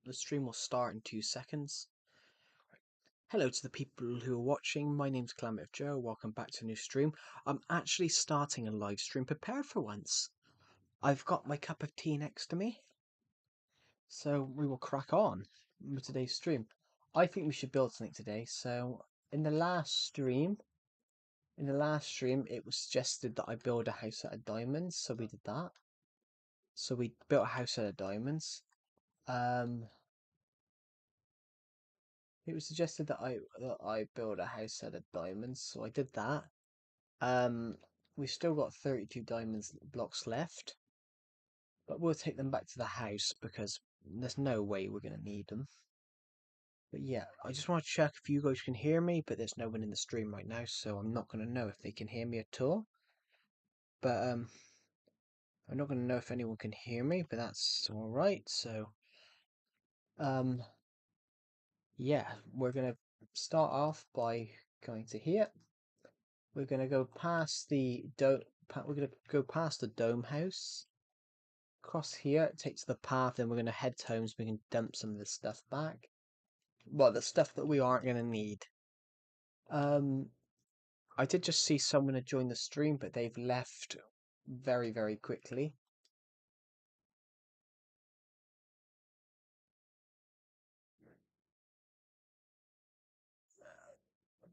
The stream will start in 2 seconds. Hello to the people who are watching. My name's Calamity Joe. Welcome back to a new stream. I'm actually starting a live stream. Prepared for once. I've got my cup of tea next to me. So we will crack on with today's stream. I think we should build something today. So in the last stream, it was suggested that I build a house out of diamonds. So we did that. So we built a house out of diamonds. It was suggested that I build a house out of diamonds, so I did that. We've still got 32 diamonds blocks left, but we'll take them back to the house because there's no way we're gonna need them. But yeah, I just want to check if you guys can hear me, but there's no one in the stream right now, so I'm not gonna know if they can hear me at all. But I'm not gonna know if anyone can hear me, but that's all right. So yeah, we're gonna start off by going to here. We're gonna go past the dome. We're gonna go past the dome house. Across here, it takes the path. Then we're gonna head home so we can dump some of the stuff back. Well, the stuff that we aren't gonna need. I did just see someone had joined the stream, but they've left very, very quickly.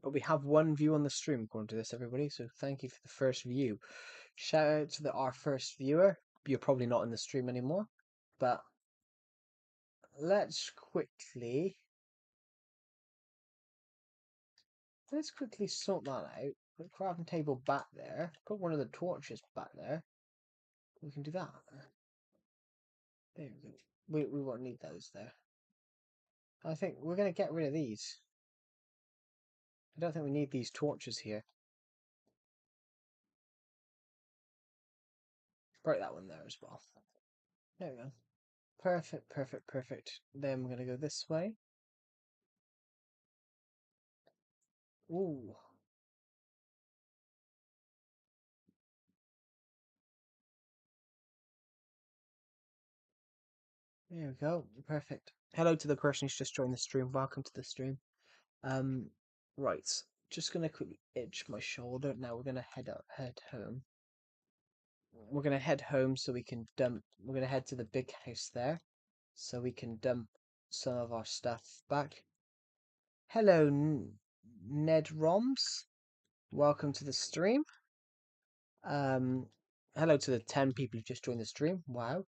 But we have one view on the stream according to this, everybody. So thank you for the first view. Shout out to our first viewer. You're probably not in the stream anymore, but let's quickly sort that out. Put the crafting table back there. Put one of the torches back there. We can do that. There we go. We won't need those there. I think we're going to get rid of these. I don't think we need these torches here. Break that one there as well. There we go. Perfect, perfect, perfect. Then we're going to go this way. Ooh. There we go. Perfect. Hello to the person who's just joined the stream. Welcome to the stream. Right. Just gonna quickly itch my shoulder. Now we're gonna head home. We're gonna head home so we can dump. We're gonna head to the big house there, so we can dump some of our stuff back. Hello, Ned Roms. Welcome to the stream. Hello to the 10 people who just joined the stream. Wow,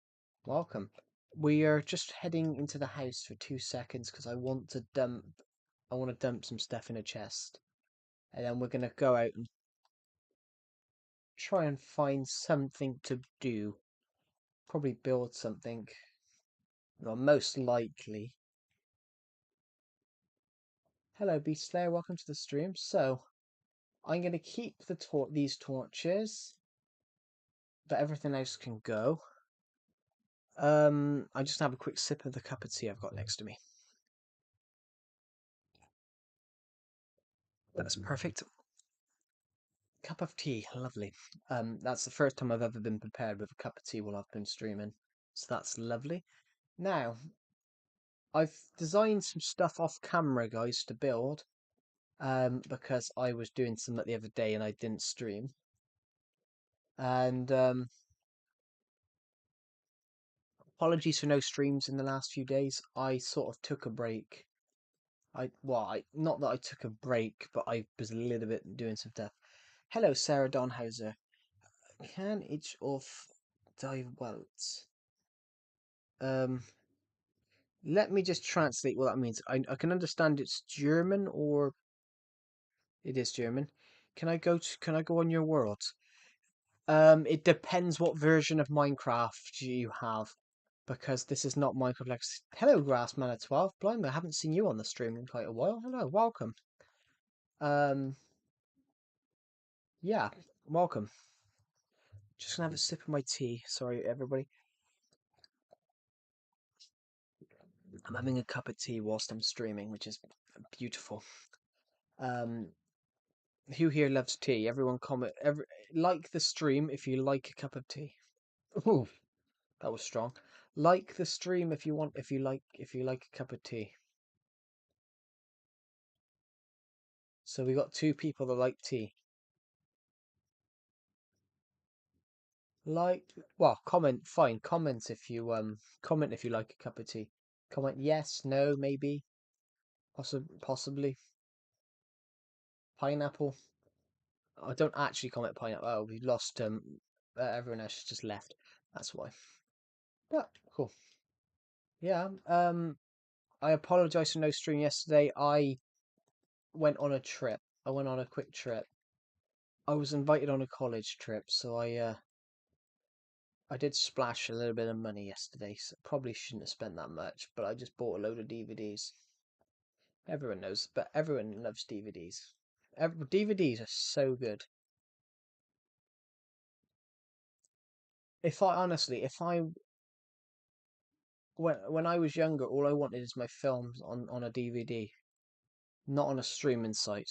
welcome. We are just heading into the house for 2 seconds because I want to dump. I want to dump some stuff in a chest, and then we're gonna go out and try and find something to do. Probably build something. Well, most likely. Hello, Beast Slayer. Welcome to the stream. So, I'm going to keep these torches, but everything else can go. I just have a quick sip of the cup of tea I've got next to me. That's perfect. Cup of tea, lovely. That's the first time I've ever been prepared with a cup of tea while I've been streaming, so that's lovely. Now, I've designed some stuff off camera, guys, to build. Because I was doing some the other day and I didn't stream. And apologies for no streams in the last few days. I sort of took a break. Not that I took a break, but I was a little bit doing some stuff. Hello, Sarah Donhauser. Can each of die welts? Let me just translate what that means. I can understand it's German, or it is German. Can I go on your world? It depends what version of Minecraft you have, because this is not Minecraft Legacy. Hello, Grassman12. Blimey, I haven't seen you on the stream in quite a while. Hello, welcome. Yeah, welcome. Just gonna have a sip of my tea. Sorry, everybody. I'm having a cup of tea whilst I'm streaming, which is beautiful. Who here loves tea? Everyone comment. Like the stream if you like a cup of tea. Ooh, that was strong. Like the stream if you want, if you like a cup of tea. So we got two people that like tea. Like, well, comment, fine. Comment if you like a cup of tea. Comment yes, no, maybe, possibly pineapple. I don't actually comment pineapple. Oh, we lost. Everyone else has just left. That's why. Yeah, cool. Yeah. I apologize for no stream yesterday. I went on a trip. I went on a quick trip. I was invited on a college trip, so I did splash a little bit of money yesterday. So probably shouldn't have spent that much, but I just bought a load of DVDs. Everyone knows, but everyone loves DVDs. DVDs are so good. If I honestly, if I when I was younger, all I wanted is my films on a DVD, not on a streaming site.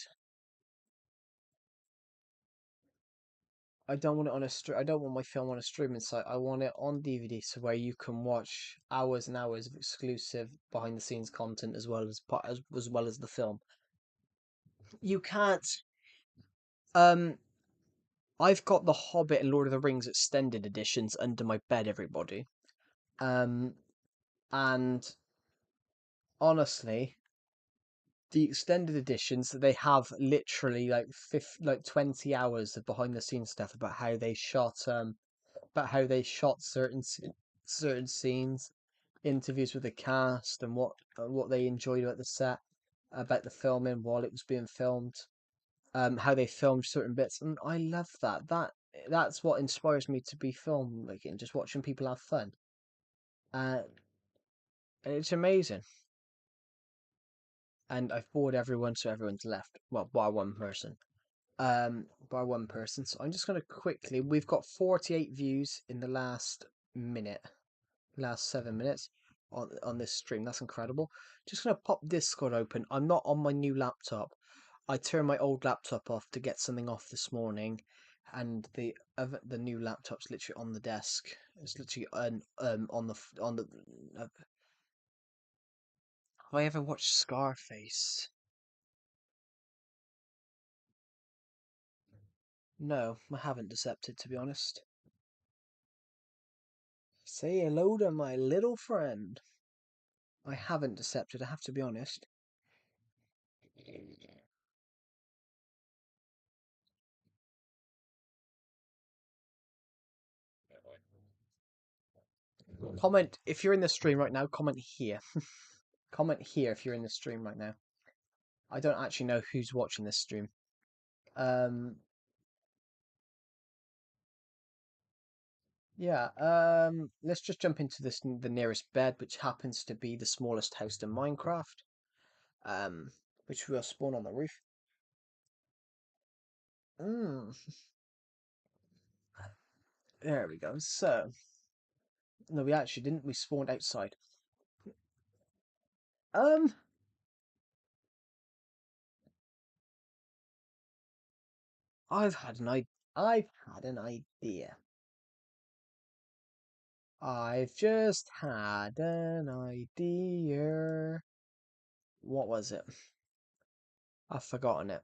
I don't want it on I don't want my film on a streaming site. I want it on DVD, so where you can watch hours and hours of exclusive behind the scenes content as well as the film. You can't. Um, I've got the Hobbit and Lord of the Rings extended editions under my bed, everybody. Um, and honestly, the extended editions they have literally like 20 hours of behind the scenes stuff about how they shot certain scenes, interviews with the cast, and what they enjoyed about the set, about the filming while it was being filmed, how they filmed certain bits, and I love that. That's what inspires me to be filmmaking, just watching people have fun. Uh, and it's amazing. And I've bored everyone, so everyone's left. Well, by one person. So I'm just gonna quickly. We've got 48 views in the last 7 minutes on this stream. That's incredible. Just gonna pop Discord open. I'm not on my new laptop. I turned my old laptop off to get something off this morning, and the new laptop's literally on the desk. It's literally on the. Have I ever watched Scarface? No, I haven't Decepted, to be honest. Say hello to my little friend. I haven't Decepted, I have to be honest. Comment if you're in the stream right now, comment here. Comment here if you're in the stream right now. I don't actually know who's watching this stream. Um, yeah, let's just jump into the nearest bed, which happens to be the smallest house in Minecraft. Um, which will spawn on the roof. Mm, there we go. So, no, we actually didn't. We spawned outside. Um, I've had an I I've had an idea. I've just had an idea. What was it? I've forgotten it.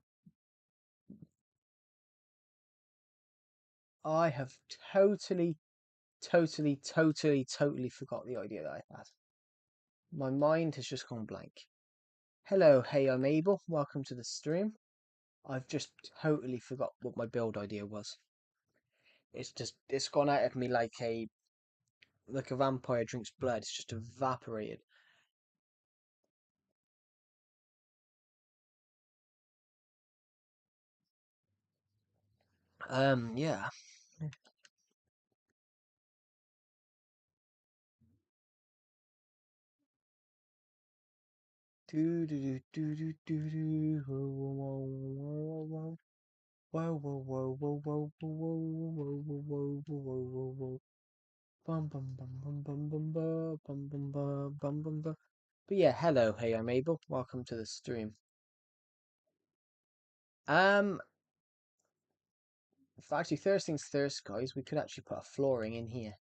I have totally forgot the idea that I had. My mind has just gone blank. Hello, hey, I'm Abel. Welcome to the stream. I've just totally forgot what my build idea was. It's gone out of me like a vampire drinks blood. It's just evaporated. Yeah. Do do do do do do. Whoa, whoa, whoa, whoa, whoa, whoa, whoa, whoa, whoa, whoa, whoa, whoa, whoa. Bum bum bum bum bum bum bum bum bum bum bum bum bum. But yeah, hello, hey, I'm Abel. Welcome to the stream. Um, actually, first things first, guys. We could actually put a flooring in here.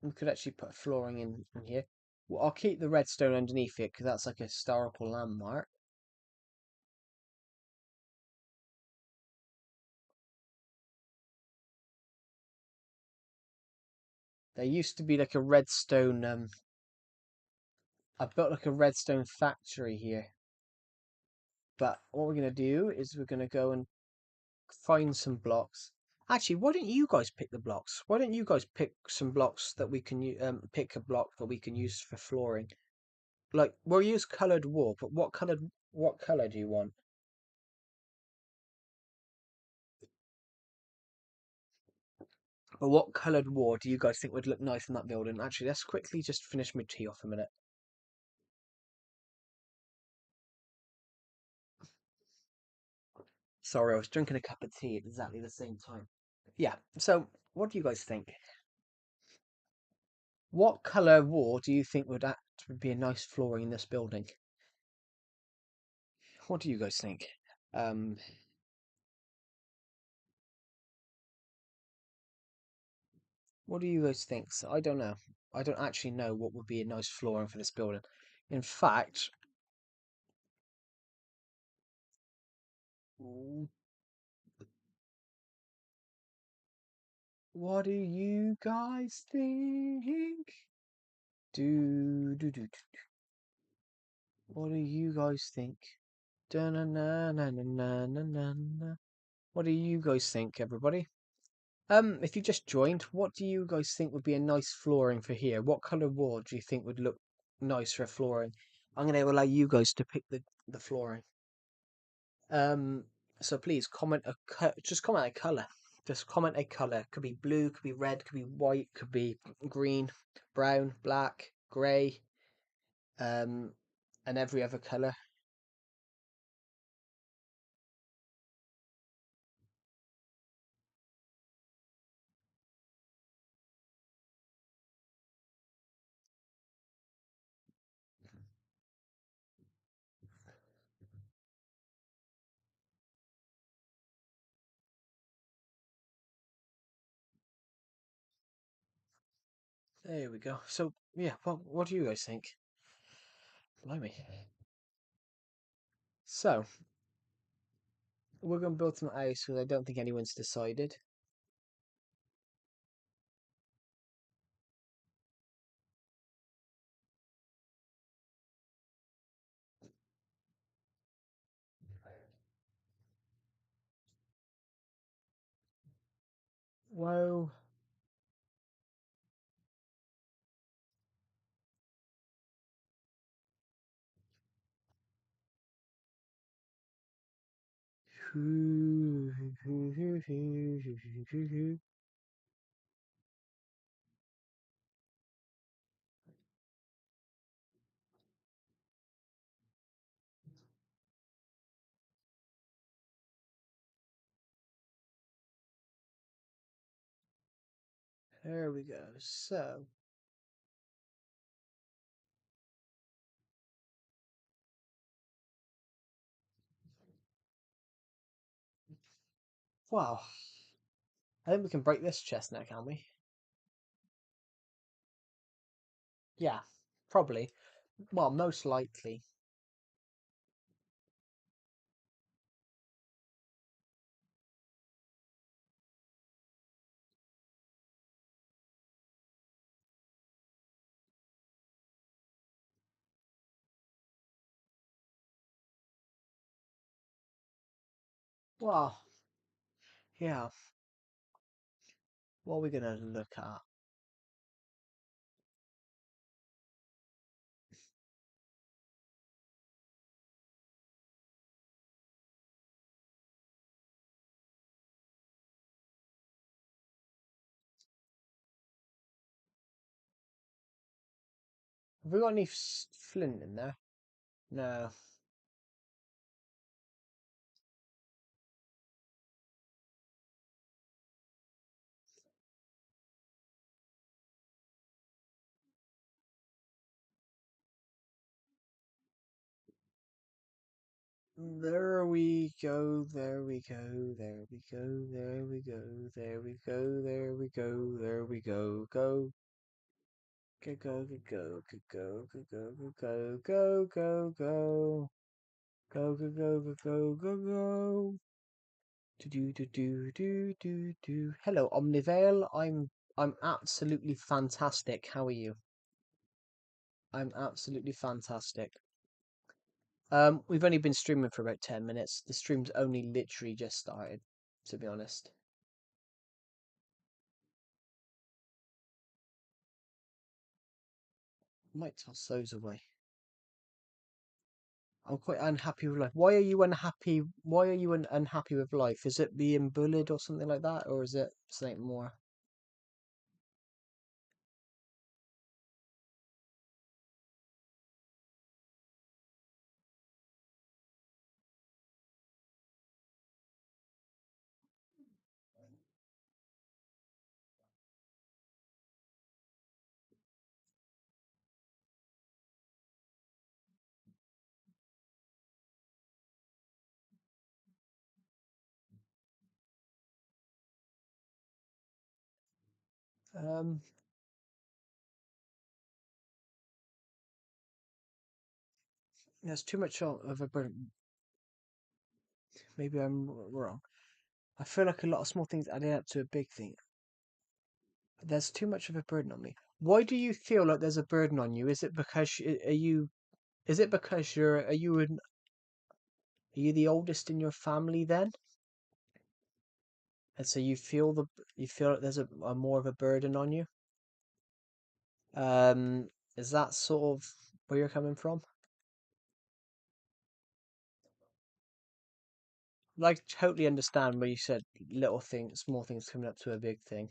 We could actually put flooring in here. Well, I'll keep the redstone underneath it because that's like a historical landmark. There used to be like a redstone. I built like a redstone factory here. But what we're gonna do is we're gonna go and find some blocks. Actually, why don't you guys pick the blocks? Why don't you guys pick some blocks that we can pick a block that we can use for flooring? Like we'll use coloured wool, but what colour do you want? Or what coloured wool do you guys think would look nice in that building? Actually, let's quickly just finish my tea off a minute. Sorry, I was drinking a cup of tea at exactly the same time. Yeah, so what do you guys think? What colour wall do you think would act would be a nice flooring in this building? What do you guys think? Um, what do you guys think? So I don't know. I don't actually know what would be a nice flooring for this building. In fact, w- what do you guys think? Do. What do you guys think? Da-na-na-na-na-na-na-na. What do you guys think, everybody? If you just joined, what do you guys think would be a nice flooring for here? What colour wall do you think would look nice for flooring? I'm going to allow you guys to pick the flooring. Um, so please comment just comment a colour. Just comment a colour. Could be blue, could be red, could be white, could be green, brown, black, grey, um, and every other colour. There we go. So yeah, what do you guys think? Blimey. So we're gonna build some ice because I don't think anyone's decided. Whoa. There we go. So, wow. I think we can break this chest now, can we? Yeah, probably. Well, most likely. Well, yeah. What are we gonna look at? Have we got any flint in there? No. There we go, there we go, there we go, there we go, there we go, there we go, there we go, go. Go go go go go go go go go go go go go go go go go go. Do do do do do do do. Hello, Omnivale. I'm absolutely fantastic. How are you? I'm absolutely fantastic. We've only been streaming for about 10 minutes. The stream's only literally just started, to be honest. Might toss those away. I'm quite unhappy with life. Why are you unhappy? Why are you unhappy with life? Is it being bullied or something like that, or is it something more? Um, there's too much of a burden. Maybe I'm wrong. I feel like a lot of small things adding up to a big thing. There's too much of a burden on me. Why do you feel like there's a burden on you? Is it because are you? Is it because are you the oldest in your family then? And so you feel like there's a more of a burden on you? Um, is that sort of where you're coming from? Like, totally understand where you said little things, small things coming up to a big thing.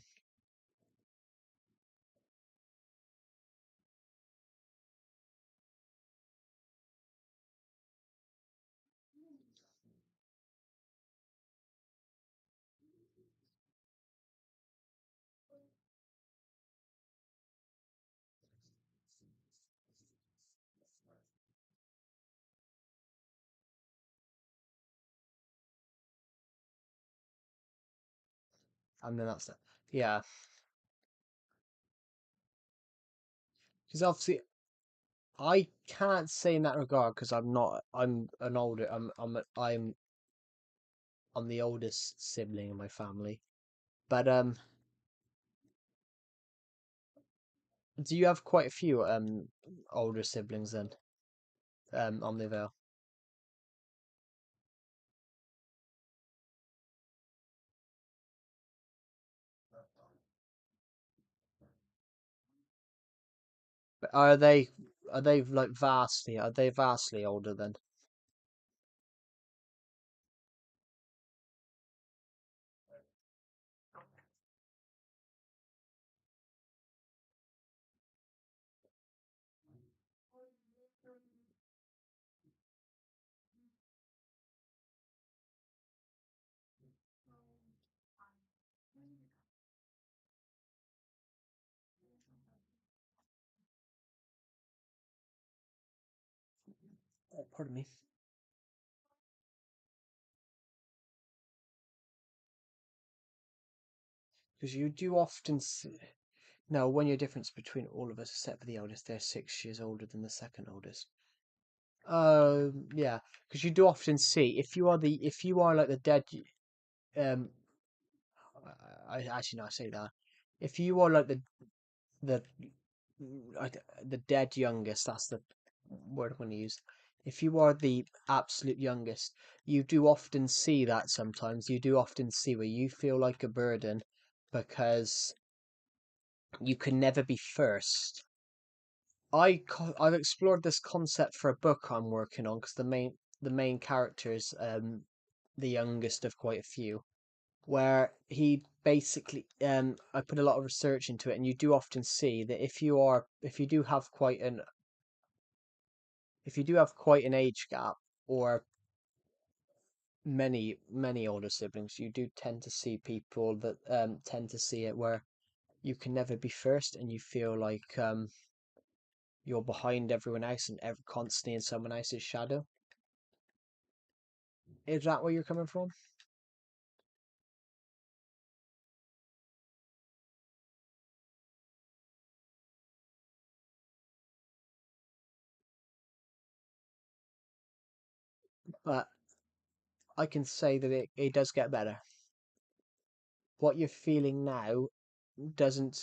And then that's it. Yeah, because obviously I can't say in that regard because I'm not. I'm an older. I'm the oldest sibling in my family. But do you have quite a few older siblings then? On the Vale. But are they like vastly? Are they vastly older than? Oh, pardon me. Because you do often see. No, one year difference between all of us, except for the eldest. They're 6 years older than the second oldest. Yeah, because you do often see if you are like the dead. Um, actually no, I say that if you are like the the dead youngest, that's the word I'm going to use. If you are the absolute youngest, you do often see that sometimes. You do often see where you feel like a burden because you can never be first. I've explored this concept for a book I'm working on because the main character is the youngest of quite a few, where he basically I put a lot of research into it, and you do often see that if you do have quite an age gap or many older siblings, you do tend to see people that tend to see it where you can never be first, and you feel like you're behind everyone else and constantly in someone else's shadow. Is that where you're coming from? but I can say that it does get better. What you're feeling now doesn't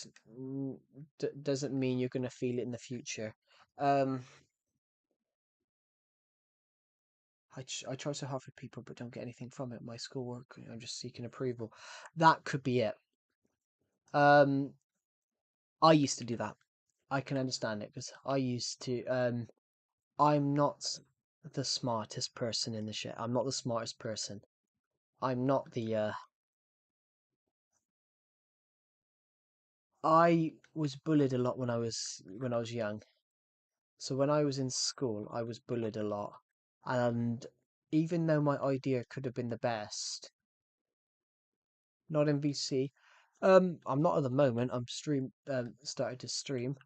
doesn't mean you're going to feel it in the future. Um, I try so hard for people, but don't get anything from it. My schoolwork, I'm just seeking approval. That could be it. Um, I used to do that. I can understand it because I used to. I'm not the smartest person in the shit. I'm not the smartest person. I'm not the. I was bullied a lot when I was young. So when I was in school, I was bullied a lot, and even though my idea could have been the best, not in VC. I'm not at the moment. I'm started to stream.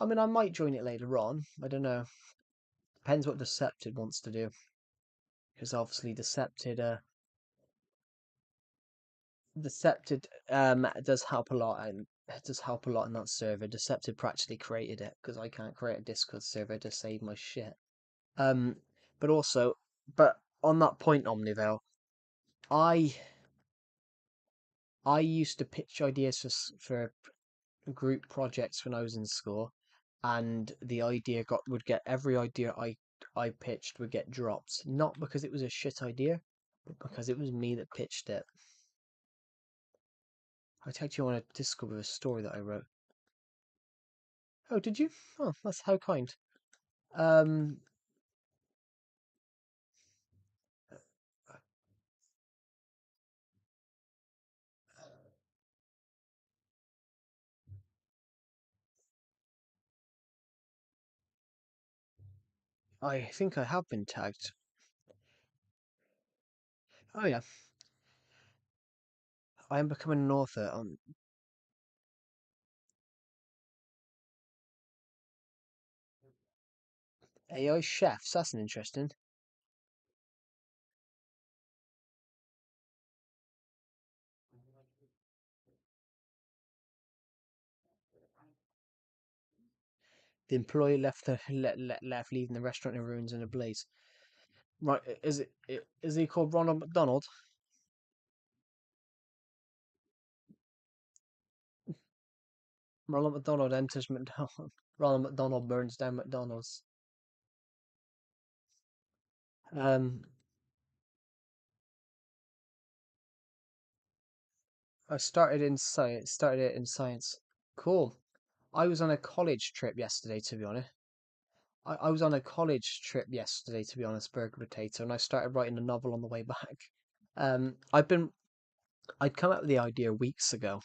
I mean, I might join it later on. I don't know. Depends what Decepted wants to do, because obviously Decepted does help a lot, and it does help a lot in that server. Decepted practically created it because I can't create a Discord server to save my shit. Um, but also, but on that point, Omnivale, I I used to pitch ideas for group projects when I was in school, and the idea got would get every idea I pitched would get dropped, not because it was a shit idea, but because it was me that pitched it. I tagged you on a Discord with a story that I wrote. Oh, did you? Oh, that's how kind. Um, I think I have been tagged. Oh yeah, I am becoming an author on AI chefs. That's an interesting. The employee left, leaving the restaurant in ruins and a blaze. Right, is he called Ronald McDonald? Ronald McDonald enters McDonald. Ronald McDonald burns down McDonald's. Um, I started in science. Started it in science. Cool. I was on a college trip yesterday, to be honest. I was on a college trip yesterday, to be honest, Burger Potato, and I started writing a novel on the way back. I've been, I'd come up with the idea weeks ago.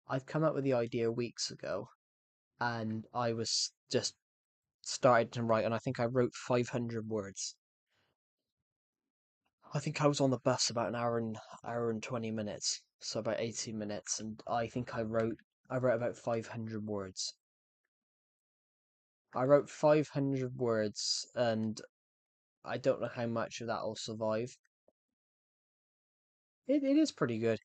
I'd come up with the idea weeks ago, and I was just started to write, and I think I wrote 500 words. I think I was on the bus about an hour and 20 minutes, so about 18 minutes, and I wrote about 500 words. I wrote 500 words, and I don't know how much of that will survive. It is pretty good,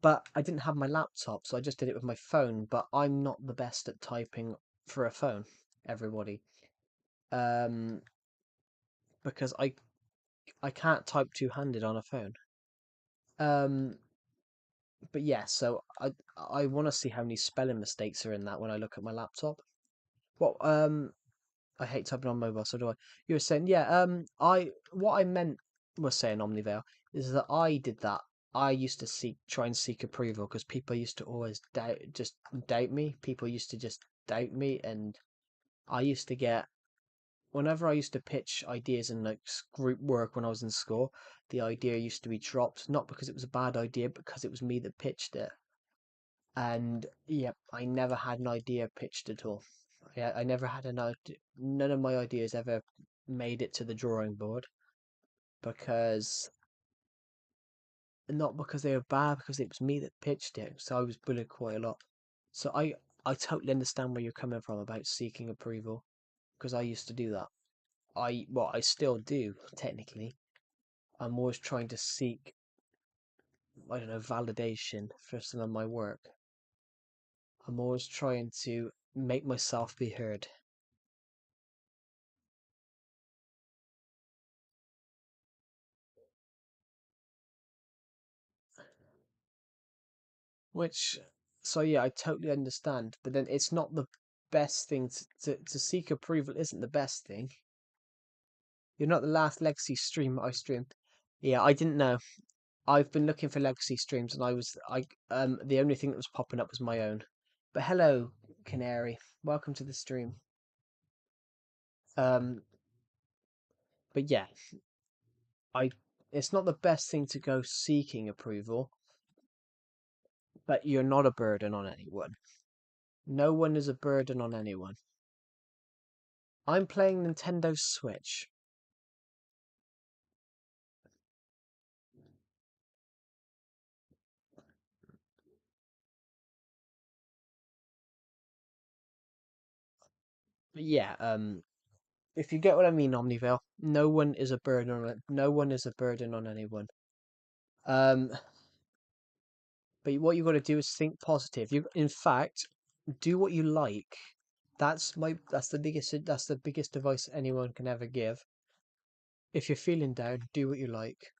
but I didn't have my laptop, so I just did it with my phone. But I'm not the best at typing for a phone, everybody, um, because I can't type two-handed on a phone. Um, but yeah, so I want to see how many spelling mistakes are in that when I look at my laptop. Well, I hate typing on mobile, so do I. You were saying, yeah, I what I meant was saying Omnivale is that I did that. I used to try and seek approval because people used to always doubt me. People used to just doubt me, and I used to get whenever I used to pitch ideas in like group work when I was in school, the idea used to be dropped, not because it was a bad idea, but because it was me that pitched it. And yep, I never had an idea pitched at all. Yeah, I never had an idea. None of my ideas ever made it to the drawing board because not because they were bad, because it was me that pitched it. So I was bullied quite a lot. So I totally understand where you're coming from about seeking approval because I used to do that. I still do technically. I'm always trying to seek, I don't know, validation for some of my work. I'm always trying to make myself be heard. Which, so yeah, I totally understand. But then it's not the best thing to seek approval. Isn't the best thing. You're not the last legacy stream I streamed. Yeah, I didn't know. I've been looking for legacy streams, and the only thing that was popping up was my own. But hello, Canary. Welcome to the stream. Um, but yeah, I it's not the best thing to go seeking approval, but you're not a burden on anyone. No one is a burden on anyone. I'm playing Nintendo Switch. But yeah, if you get what I mean, Omnivale, no one is a burden on it. No one is a burden on anyone. Um, but what you got to do is think positive. In fact, do what you like. That's the biggest advice anyone can ever give. If you're feeling down, do what you like.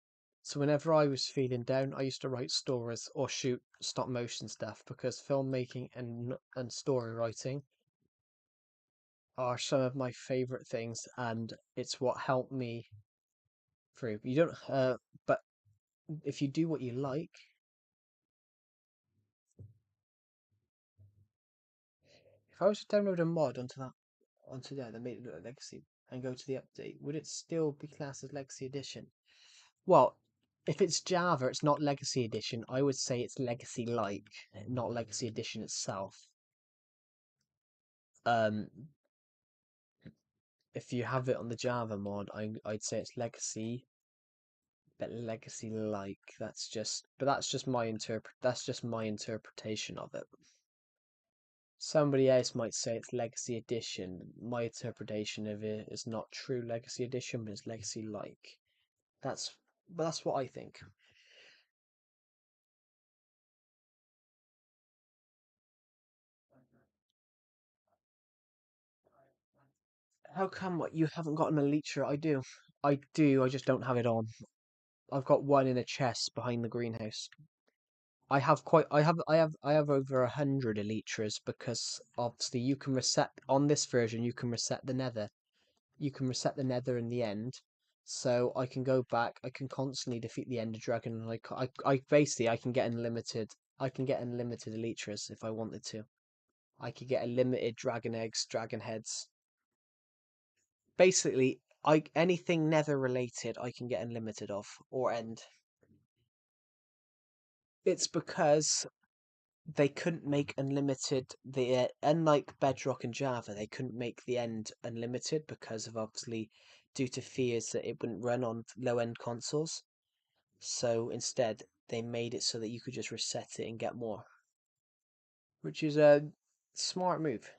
So whenever I was feeling down, I used to write stories or shoot stop motion stuff because filmmaking and story writing are some of my favorite things, and it's what helped me through. You don't, but if you do what you like, if I was to download a mod onto there that made it look like Legacy and go to the update, would it still be classed as Legacy Edition? Well, if it's Java, it's not Legacy Edition. I would say it's Legacy like, not Legacy Edition itself. Um, if you have it on the Java mod, I'd say it's Legacy, but Legacy like. That's just my interpretation of it. Somebody else might say it's Legacy Edition. My interpretation of it is not true Legacy Edition, but it's Legacy like. That's but that's what I think. How come what you haven't got an Elytra? I do. I do, I just don't have it on. I've got one in a chest behind the greenhouse. I have over 100 Elytras because obviously you can reset on this version. You can reset the Nether. You can reset the Nether in the end, so I can go back. I can constantly defeat the Ender Dragon, and I basically I can get unlimited. I can get unlimited Elytras if I wanted to. I could get unlimited dragon eggs, dragon heads. Basically, I anything Nether related, I can get unlimited of or end. It's because they couldn't make unlimited unlike Bedrock and Java, they couldn't make the end unlimited because of obviously due to fears that it wouldn't run on low end consoles. So instead, they made it so that you could just reset it and get more, which is a smart move.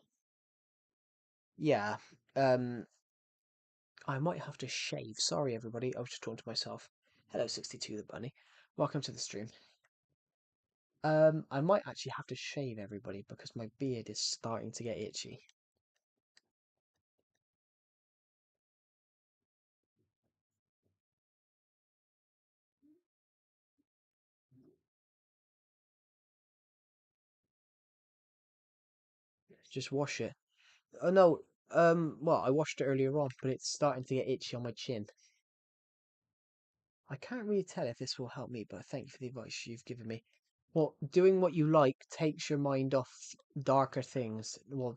Yeah. Um, I might have to shave. Sorry, everybody. I was just talking to myself. Hello, 62 the bunny. Welcome to the stream. I might actually have to shave everybody because my beard is starting to get itchy. Just wash it. Oh no, well, I washed it earlier on, but it's starting to get itchy on my chin. I can't really tell if this will help me, but thank you for the advice you've given me. Well, doing what you like takes your mind off darker things. Well,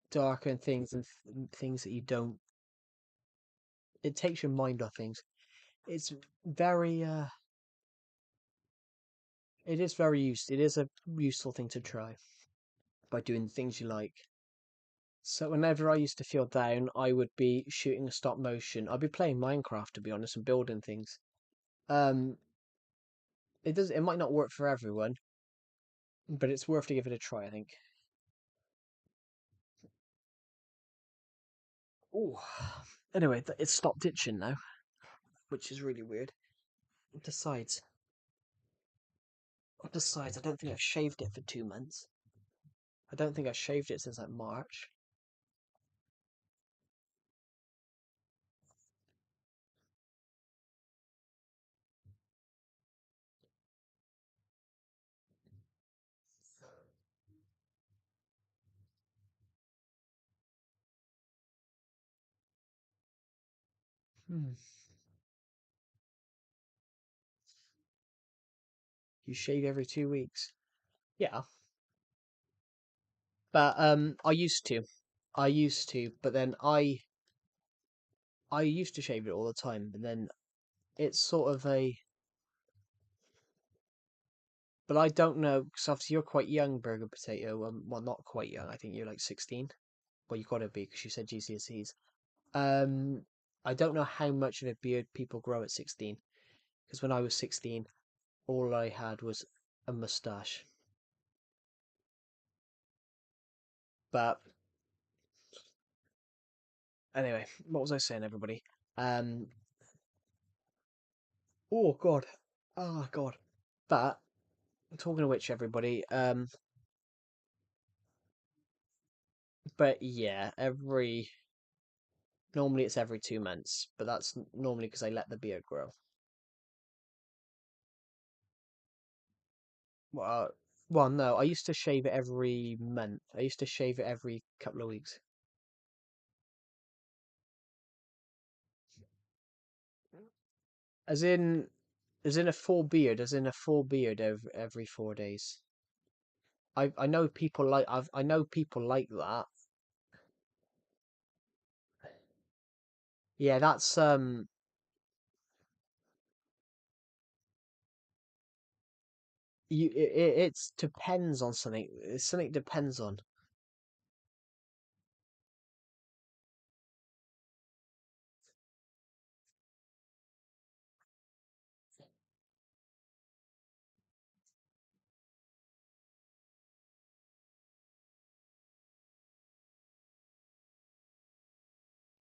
darker things and things that you don't. It takes your mind off things. It's very, it is very useful. It is a useful thing to try by doing things you like. So whenever I used to feel down, I would be shooting a stop motion. I'd be playing Minecraft to be honest and building things. Um, it might not work for everyone, but it's worth to give it a try, I think. Oh, anyway, it's stopped itching now, which is really weird. Besides, besides, I don't think I've shaved it for 2 months. I don't think I've shaved it since like March. Hmm. You shave every 2 weeks. Yeah, but I used to. But then I used to shave it all the time, but then it's sort of a. But I don't know, because obviously you're quite young, Burger Potato. Well, not quite young. I think you're like 16. Well, you got to be because you said GCSEs. Um, I don't know how much of a beard people grow at 16. Because when I was 16, all I had was a mustache. But anyway, what was I saying, everybody? Um, oh God, oh God. But talking of which, everybody, but yeah, normally it's every 2 months, but that's normally because I let the beard grow. Well, well, no, I used to shave it every month. I used to shave it every couple of weeks. As in, as in a full beard, as in a full beard every 4 days. I know people I know people like that. Yeah, that's it's depends on something. It's something depends on.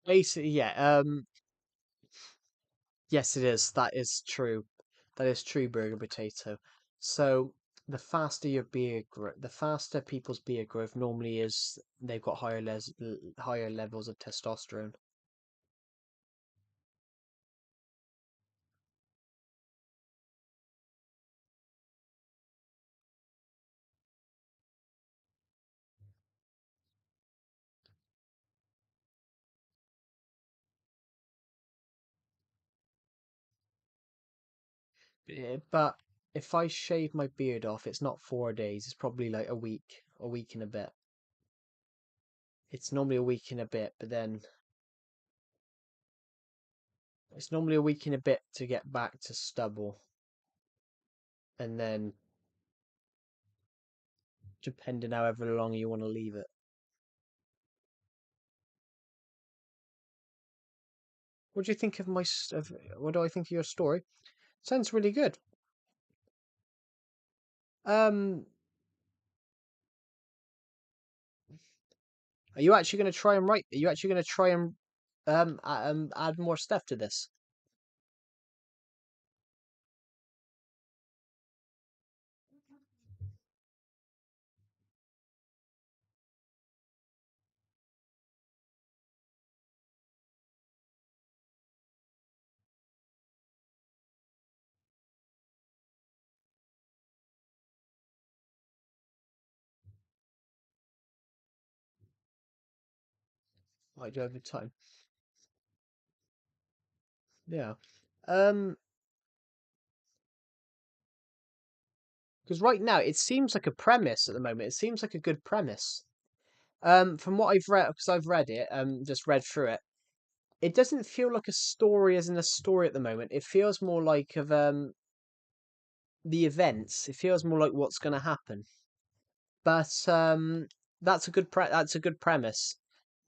Basically, yeah. Yes, it is. That is true. That is true, Burger Potato. So the faster your beard grow, the faster people's beard growth normally is they've got higher levels of testosterone. But if I shave my beard off, it's not 4 days. It's probably like a week and a bit. It's normally a week and a bit, but then it's normally a week and a bit to get back to stubble, and then depending however long you want to leave it. What do you think of what do I think of your story? Sounds really good. Um, are you actually going to try and write? Are you actually going to try and add more stuff to this? Might do over time. Yeah. Um, because right now it seems like a premise at the moment. It seems like a good premise. From what I've read, because I've read it, just read through it, it doesn't feel like a story as in a story at the moment. It feels more like of the events. It feels more like what's going to happen. But that's a good premise.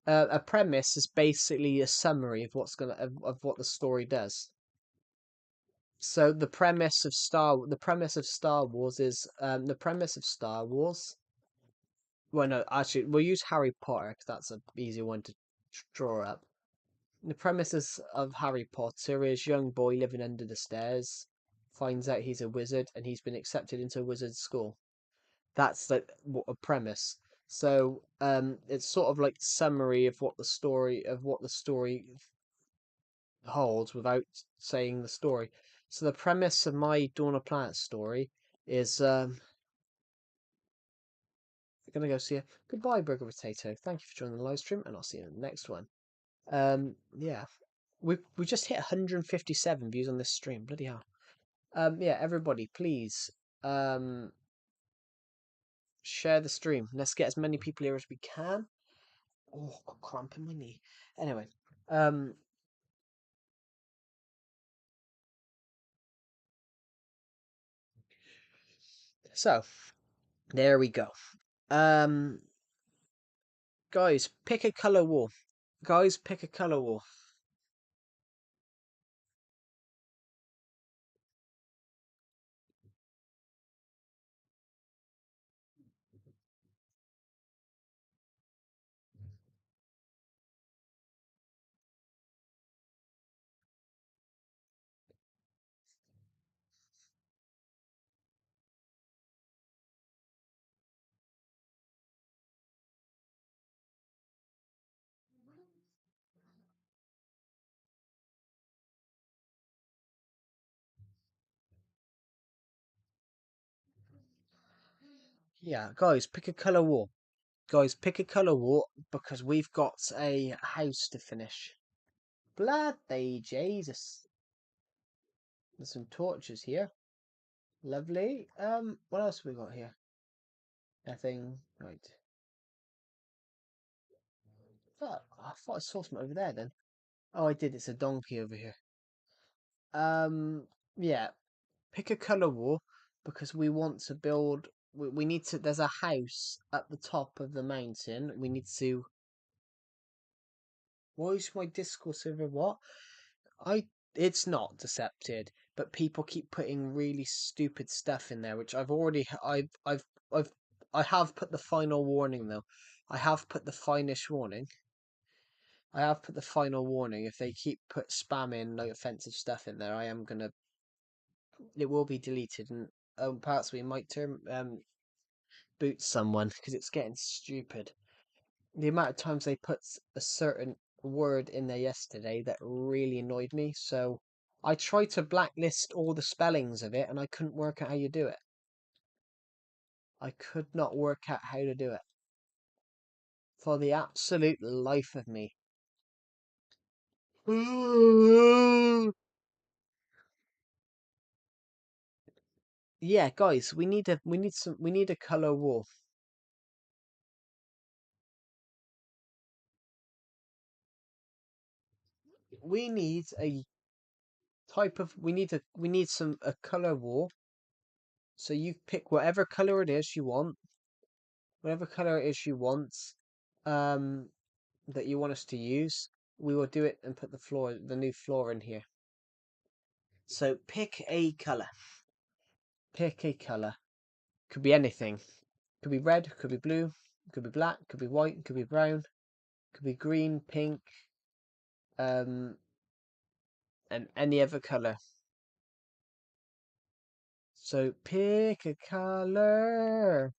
A premise is basically a summary of of what the story does. So the premise of Star Wars is the premise of Star Wars. Well, no, actually, we'll use Harry Potter because that's an easier one to draw up. The premises of Harry Potter is young boy living under the stairs finds out he's a wizard and he's been accepted into a wizard school. That's like a premise. So it's sort of like summary of what the story holds without saying the story. So the premise of my Dawn of Planet story is I'm gonna go see you. Goodbye, Burger Potato. Thank you for joining the live stream, and I'll see you in the next one. Yeah. We just hit 157 views on this stream. Bloody hell. Yeah, everybody, please share the stream. Let's get as many people here as we can. Oh, I've got cramp in my knee. Anyway, um, so there we go. Um, guys, pick a color wall. Guys, pick a color wall. Yeah, guys, pick a color wall. Guys, pick a color wall because we've got a house to finish. Bloody Jesus. There's some torches here. Lovely. What else have we got here? Nothing. Right. I thought I saw something over there then. Oh, I did. It's a donkey over here. Yeah. Pick a color wall because we want to build. We need to. There's a house at the top of the mountain. We need to. Why is my Discord server what? I it's not decepted, but people keep putting really stupid stuff in there, which I've I have put the final warning though. I have put the finish warning. I have put the final warning. If they keep put spamming like offensive stuff in there, I am gonna. It will be deleted, and perhaps we might boot someone because it's getting stupid. The amount of times they put a certain word in there yesterday that really annoyed me. So I tried to blacklist all the spellings of it and I couldn't work out how you do it. I could not work out how to do it for the absolute life of me. Yeah, guys, we need a color wall. We need a we need some a color wall. So you pick whatever color it is you want, whatever color it is you want, um, that you want us to use. We will do it and put the new floor in here. So pick a color. Pick a color. Could be anything. Could be red. Could be blue. Could be black. Could be white. Could be brown. Could be green, pink, um, and any other color. So pick a color.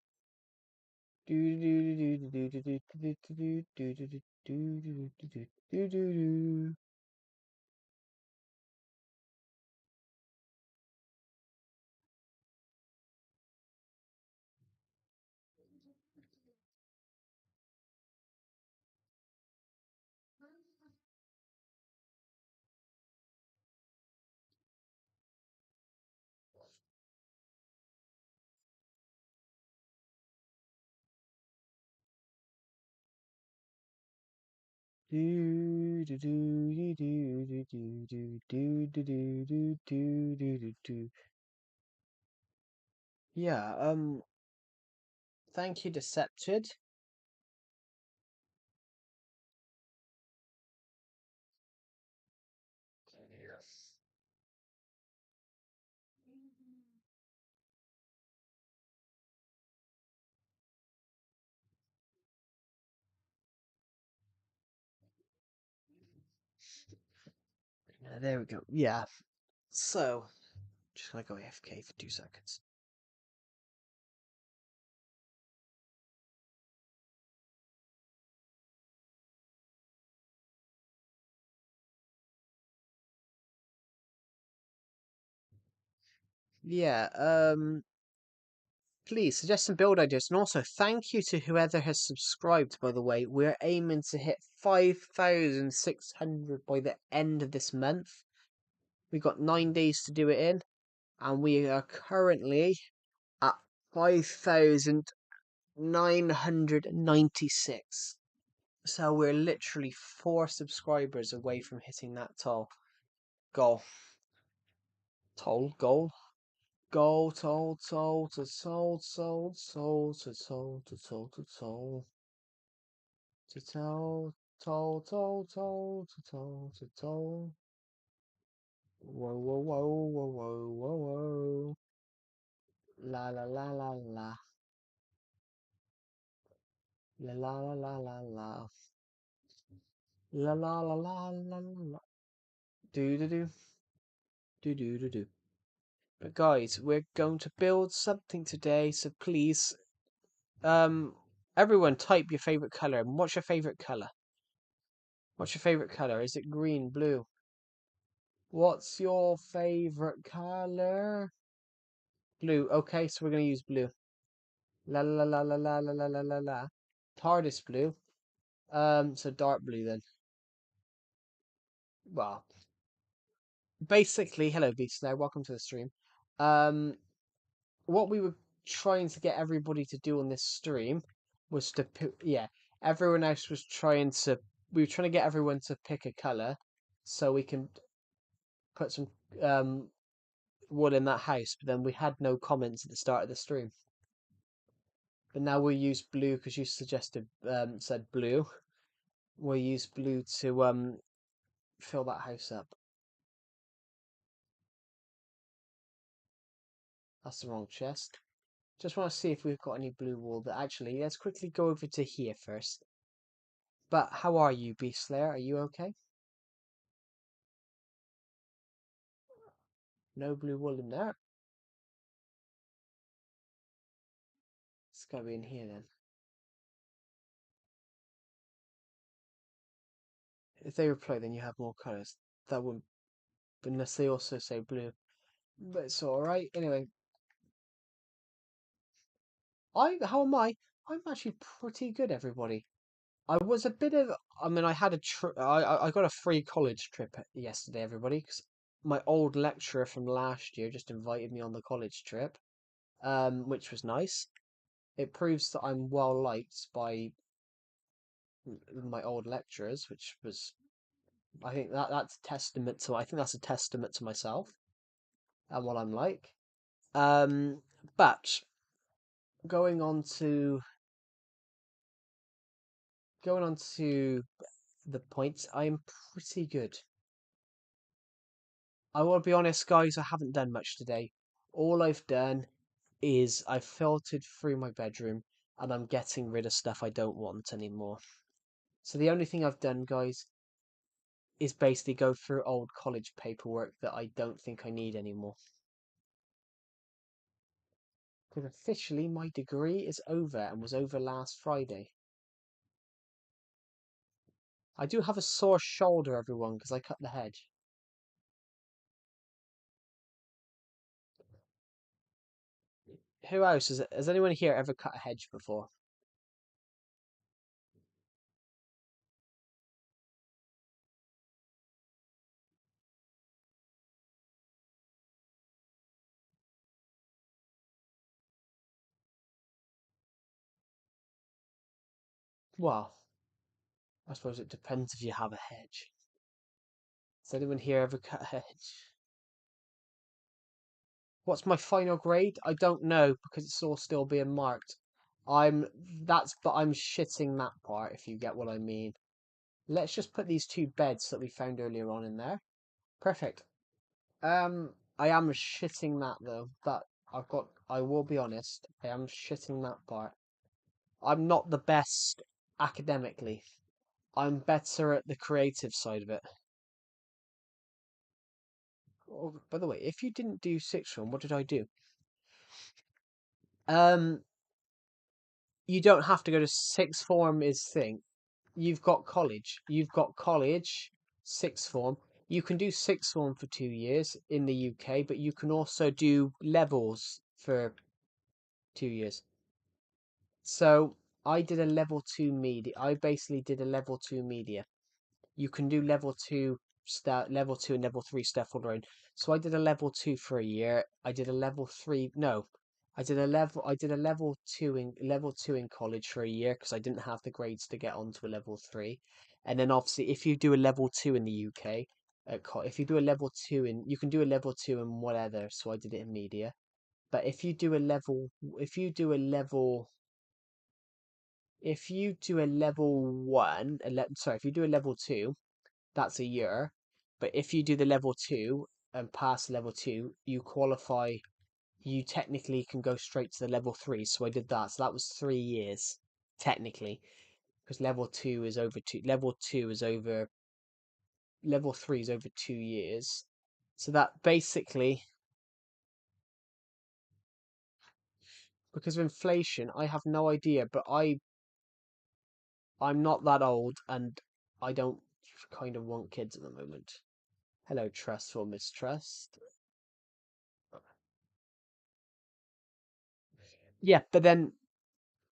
Yeah, thank you, Decepted. There we go. Yeah. So, just gonna go AFK for 2 seconds. Yeah, Please suggest some build ideas, and also thank you to whoever has subscribed. By the way, we're aiming to hit 5,600 by the end of this month. We've got 9 days to do it in, and we are currently at 5,996. So we're literally 4 subscribers away from hitting that goal. Goal. Goal, toll, toll, to toll, toll, toll, to toll, to toll, to toll, to toll, toll, toll, toll, to toll, to toll. Whoa, whoa, whoa, whoa, whoa, whoa, whoa. La la la la la. La la la la la la. La la la la la la. Do do do. Do do do do. But guys, we're going to build something today, so please, everyone type your favorite color. What's your favorite color? What's your favorite color? Is it green, blue? What's your favorite color? Blue. Okay, so we're gonna use blue. La la la la la la la la la la. TARDIS blue. So dark blue then. Well, basically, hello Beast there. Welcome to the stream. Um, what we were trying to get everybody to do on this stream was to yeah. Everyone else was trying to. We were trying to get everyone to pick a color, so we can put some wood in that house. But then we had no comments at the start of the stream. But now we'll use blue because you suggested said blue. We'll use blue to fill that house up. That's the wrong chest. Just want to see if we've got any blue wool. But actually, let's quickly go over to here first. But how are you, Beast Slayer? Are you okay? No blue wool in there. It's gotta be in here then. If they reply, then you have more colours. That wouldn't, unless they also say blue. But it's alright. Anyway, how am I? I'm actually pretty good, everybody. I was a bit of, I mean, I had a I got a free college trip yesterday, everybody, because my old lecturer from last year just invited me on the college trip, which was nice. It proves that I'm well liked by my old lecturers, which was, I think that's testament to, I think that's a testament to myself and what I'm like. Um, but going on to going on to the points, I'm pretty good. I will be honest, guys, I haven't done much today. All I've done is I've filtered through my bedroom and I'm getting rid of stuff I don't want anymore. So the only thing I've done, guys, is basically go through old college paperwork that I don't think I need anymore. Because officially my degree is over and was over last Friday. I do have a sore shoulder, everyone, because I cut the hedge. Who else has anyone here ever cut a hedge before? Well, I suppose it depends if you have a hedge. Has anyone here ever cut a hedge? What's my final grade? I don't know because it's all still being marked. But I'm shitting that part if you get what I mean. Let's just put these 2 beds that we found earlier on in there. Perfect. I am shitting that though. I will be honest, I am shitting that part. I'm not the best academically. I'm better at the creative side of it. Oh, by the way, if you didn't do sixth form, what did I do? Um, you don't have to go to sixth form is thing. You've got college. Sixth form. You can do sixth form for 2 years in the UK, but you can also do levels for 2 years. So I did a level two media. I basically did a level two media. You can do level two and level three stuff on their own. So I did a level two for a year. I did a level three. No, I did a level two in college for a year because I didn't have the grades to get onto a level three. And then obviously, if you do a level two in the UK, if you do a level two in, you can do a level two in whatever. So I did it in media. But if you do a level if you do a level one, sorry, if you do a level two, that's a year. But if you do the level two and pass level two, you qualify. You technically can go straight to the level three. So I did that. So that was 3 years, technically, because level two is over two. Level two is over. Level three is over 2 years. So that basically, because of inflation, I have no idea. But I'm not that old, and I don't kind of want kids at the moment. Hello, trust or mistrust. Yeah, but then,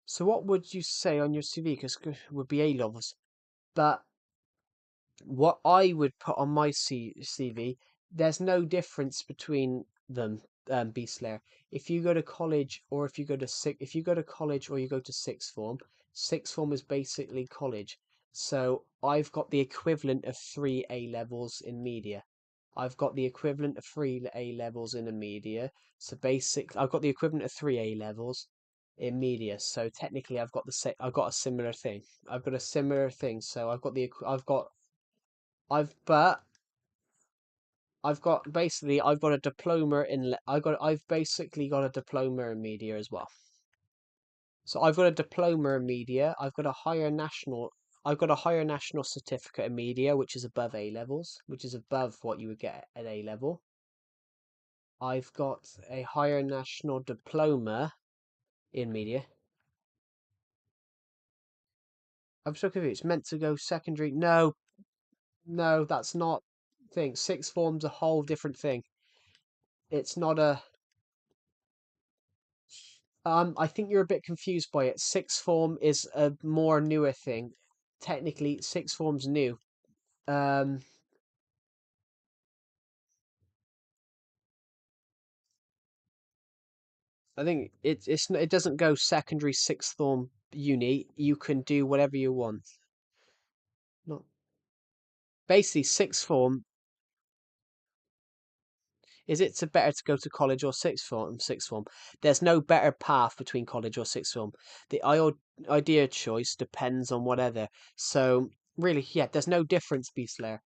so what would you say on your CV? Because would be A levels. But what I would put on my CV, there's no difference between them, B Slayer. If you go to college or if you go to college or you go to sixth form is basically college. So I've got the equivalent of three A levels in media. I've got the equivalent of three A levels in a media. So I've got the equivalent of three A levels in media. So technically, I've got a similar thing. I've got a similar thing. So but I've got a diploma in I've basically got a diploma in media as well. So I've got a diploma in media. I've got a higher national certificate in media, which is above A levels, which is above what you would get at A level. I've got a higher national diploma in media. I'm so confused. It's meant to go secondary. No, no, that's not thing. Sixth form's a whole different thing. It's not a I think you're a bit confused by it. Sixth form is a more newer thing. Technically, sixth form's new. Um, I think it doesn't go secondary, sixth form, uni. You can do whatever you want. Not basically sixth form. Is it better to go to college or sixth form? Sixth form. There's no better path between college or sixth form. The idea choice depends on whatever. So really, yeah, there's no difference, Beastlayer.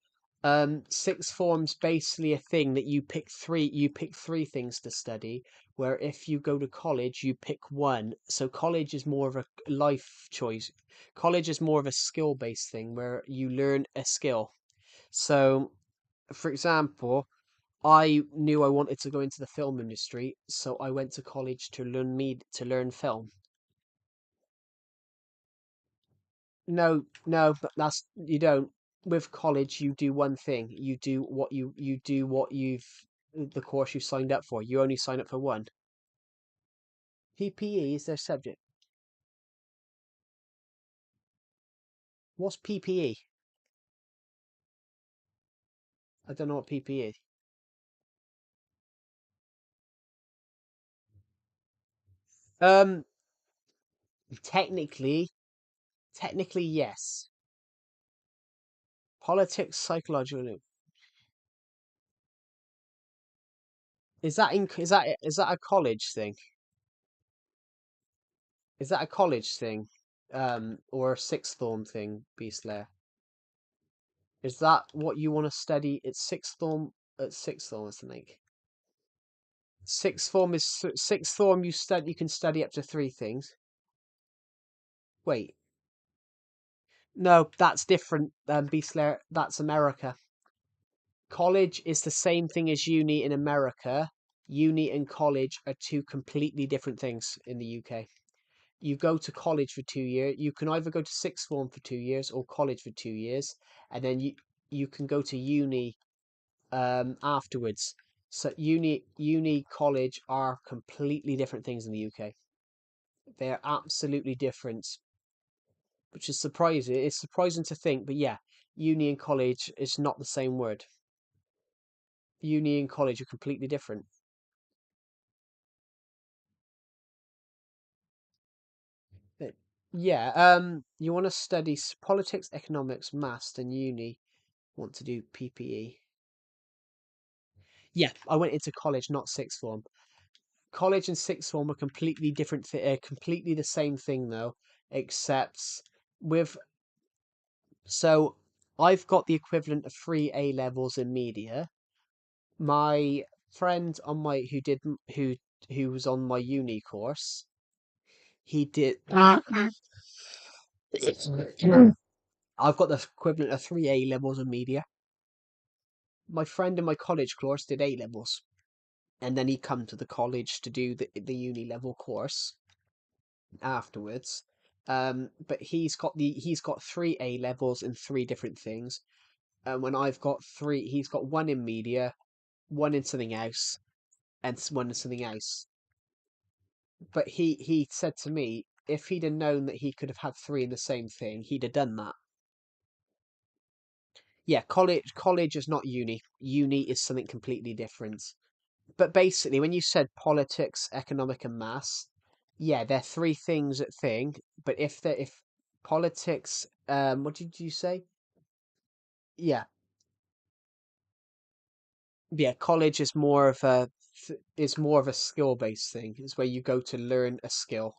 Sixth form's basically a thing that you pick three things to study, where if you go to college, you pick one. So college is more of a life choice. College is more of a skill-based thing where you learn a skill. So, for example, I knew I wanted to go into the film industry, so I went to college to learn film. No, no, but that's you don't. With college, you do one thing. You do what you've the course you signed up for. You only sign up for one. PPE is their subject. What's PPE? I don't know what PPE is. Um, technically, technically yes. Politics, psychological. Is that a college thing? Is that a college thing? Or a sixth form thing, Beastlayer? Is that what you want to study at sixth form? At sixth form, I think. Sixth form. You can study up to three things. Wait, no, that's different. Beastlayer, that's America. College is the same thing as uni in America. Uni and college are two completely different things in the UK. You go to college for 2 years. You can either go to sixth form for 2 years or college for 2 years, and then you can go to uni afterwards. So uni college are completely different things in the UK. They're absolutely different, which is surprising. It's surprising to think, but yeah, uni and college is not the same word. Uni and college are completely different. But yeah, you want to study politics, economics, maths, and uni want to do PPE. Yeah, I went into college, not sixth form. College and sixth form are completely different. Completely the same thing though, except with so I've got the equivalent of three A levels in media. My friend on my who was on my uni course, he did. I've got the equivalent of three A levels in media. My friend in my college course did A levels, and then he come to the college to do the uni level course afterwards. But he's got three A levels in three different things. And when I've got three, he's got one in media, one in something else, and one in something else. But he said to me, if he'd have known that he could have had three in the same thing, he'd have done that. Yeah, college is not uni. Uni is something completely different. But basically, when you said politics, economic, and maths, yeah, they're three things that thing. But if politics, what did you say? Yeah, yeah, college is more of a is more of a skill based thing. It's where you go to learn a skill.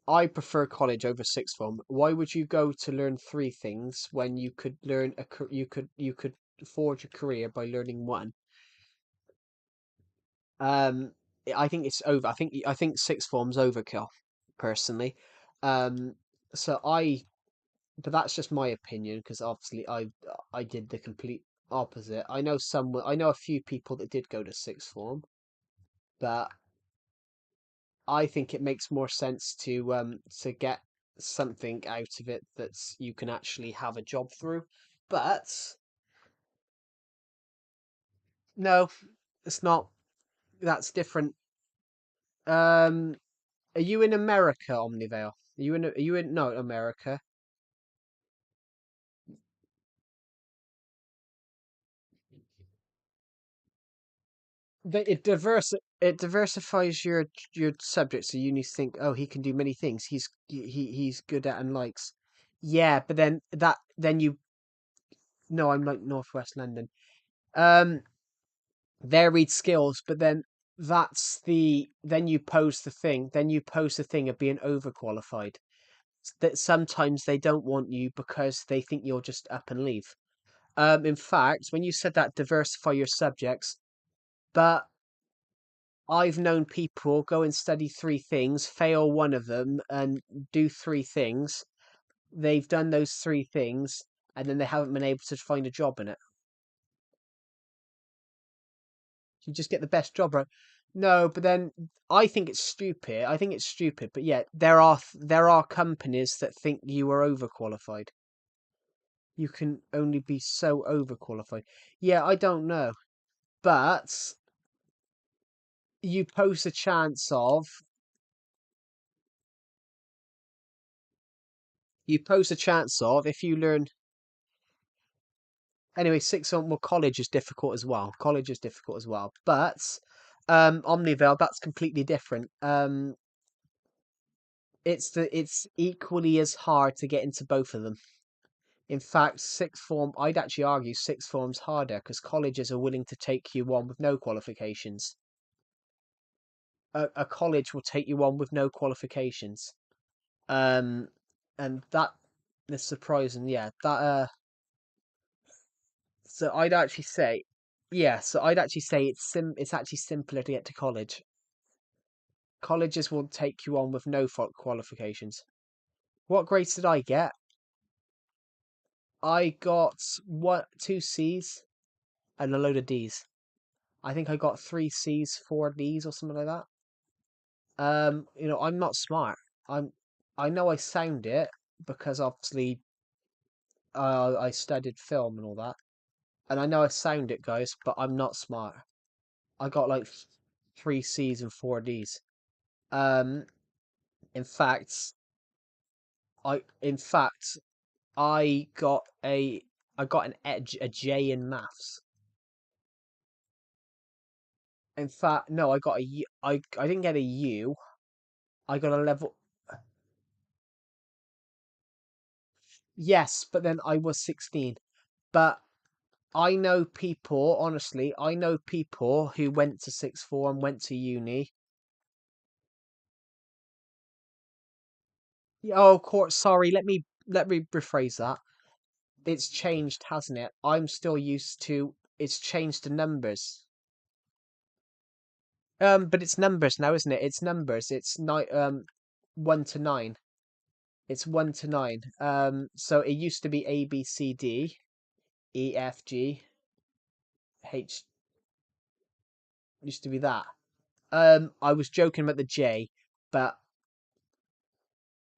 I prefer college over sixth form. Why would you go to learn three things when you could learn you could forge a career by learning one? Um, I think it's over. I think sixth form's overkill, personally. Um, so but that's just my opinion because obviously I did the complete opposite. I know a few people that did go to sixth form, but I think it makes more sense to get something out of it that's you can actually have a job through. But no, it's not. That's different. Um, are you in America, Omnivale? Are you in no America? It diversifies your subjects, so you need to think, oh, he can do many things. He's good at and likes. Yeah, but then you no, I'm like Northwest London. Um, varied skills, but then you pose the thing of being overqualified. That sometimes they don't want you because they think you'll just up and leave. In fact, when you said that diversify your subjects, but I've known people go and study three things, fail one of them, and do three things. They've done those three things, and then they haven't been able to find a job in it. You just get the best job, right? No, but then I think it's stupid. I think it's stupid. But yeah, there are companies that think you are overqualified. You can only be so overqualified. Yeah, I don't know, but you pose a chance of if you learn anyway. Six on well, college is difficult as well. College is difficult as well, but Omnivale that's completely different. It's equally as hard to get into both of them. In fact, sixth form, I'd actually argue sixth form's harder because colleges are willing to take you on with no qualifications. A college will take you on with no qualifications. Um, and that is surprising. Yeah, that so I'd actually say, yeah, so I'd actually say it's actually simpler to get to college. Colleges will take you on with no qualifications. What grades did I get? I got what two C's and a load of D's. I think I got three C's, four D's, or something like that. I'm not smart. I know I sound it because obviously I studied film and all that, and I know I sound it, guys, but I'm not smart. I got like three C's and four D's. Um, In fact, in fact I got an edge, a J in maths. In fact, no, I got a U. I didn't get a U. I got a level. Yes, but then I was 16. But I know people, honestly, I know people who went to sixth form, went to uni. Oh, course, sorry. Let me rephrase that. It's changed, hasn't it? I'm still used to. It's changed to numbers. But it's numbers now, isn't it? It's numbers. It's 1 to 9. It's 1 to 9. So it used to be A, B, C, D, E, F, G, H. Used to be that. I was joking about the J, but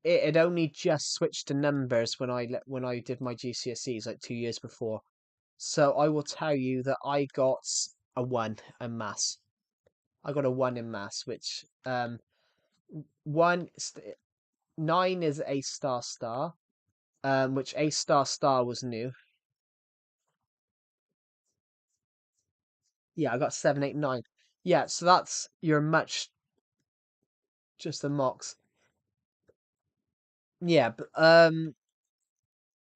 it had only just switched to numbers when I did my GCSEs like 2 years before. So I will tell you that I got a 1 in maths. I got a 1 in maths, which one 9 is A star star, which A star star was new. Yeah, I got 7, 8, 9. Yeah, so that's your much just the mocks. Yeah,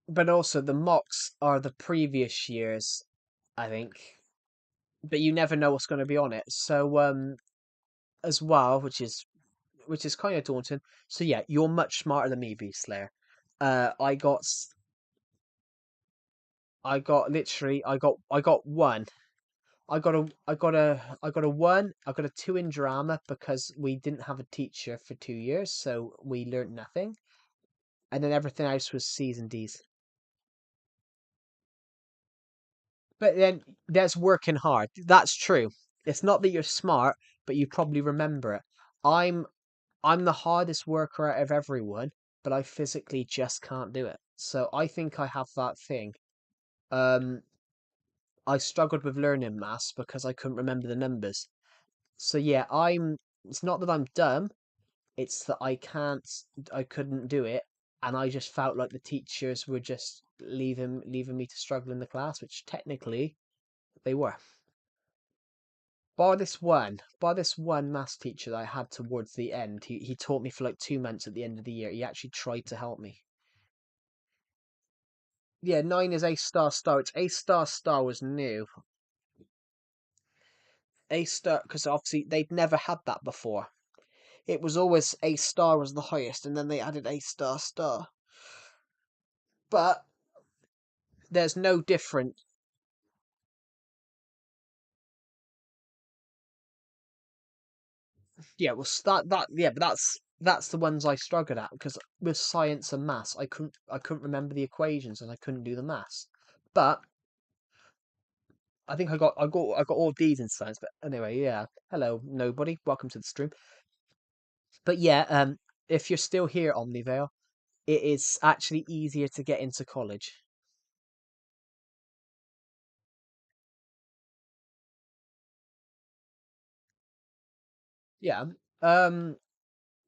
but also the mocks are the previous years, I think. But you never know what's going to be on it. So as well, which is kind of daunting. So yeah, you're much smarter than me, Beast Slayer. I got I got one. I got a 1. I got a 2 in drama because we didn't have a teacher for 2 years, so we learned nothing. And then everything else was C's and D's. But then there's working hard. That's true. It's not that you're smart, but you probably remember it. I'm I'm the hardest worker out of everyone, but I physically just can't do it. So I think I have that thing. Um, I struggled with learning maths because I couldn't remember the numbers. So yeah, it's not that I'm dumb, it's that I couldn't do it, and I just felt like the teachers were just leaving me to struggle in the class, which technically they were. Bar this one maths teacher that I had towards the end, he taught me for like 2 months at the end of the year. He actually tried to help me. Yeah, 9 is A star star. It's A star star was new. A star, because obviously they'd never had that before. It was always A star was the highest, and then they added A star star. But there's no different. Yeah, well, yeah, but that's the ones I struggled at because with science and maths, I couldn't remember the equations and I couldn't do the maths. But I got all D's in science. But anyway, yeah. Hello, nobody. Welcome to the stream. But yeah, if you're still here, Omnivale, it is actually easier to get into college. Yeah. Um,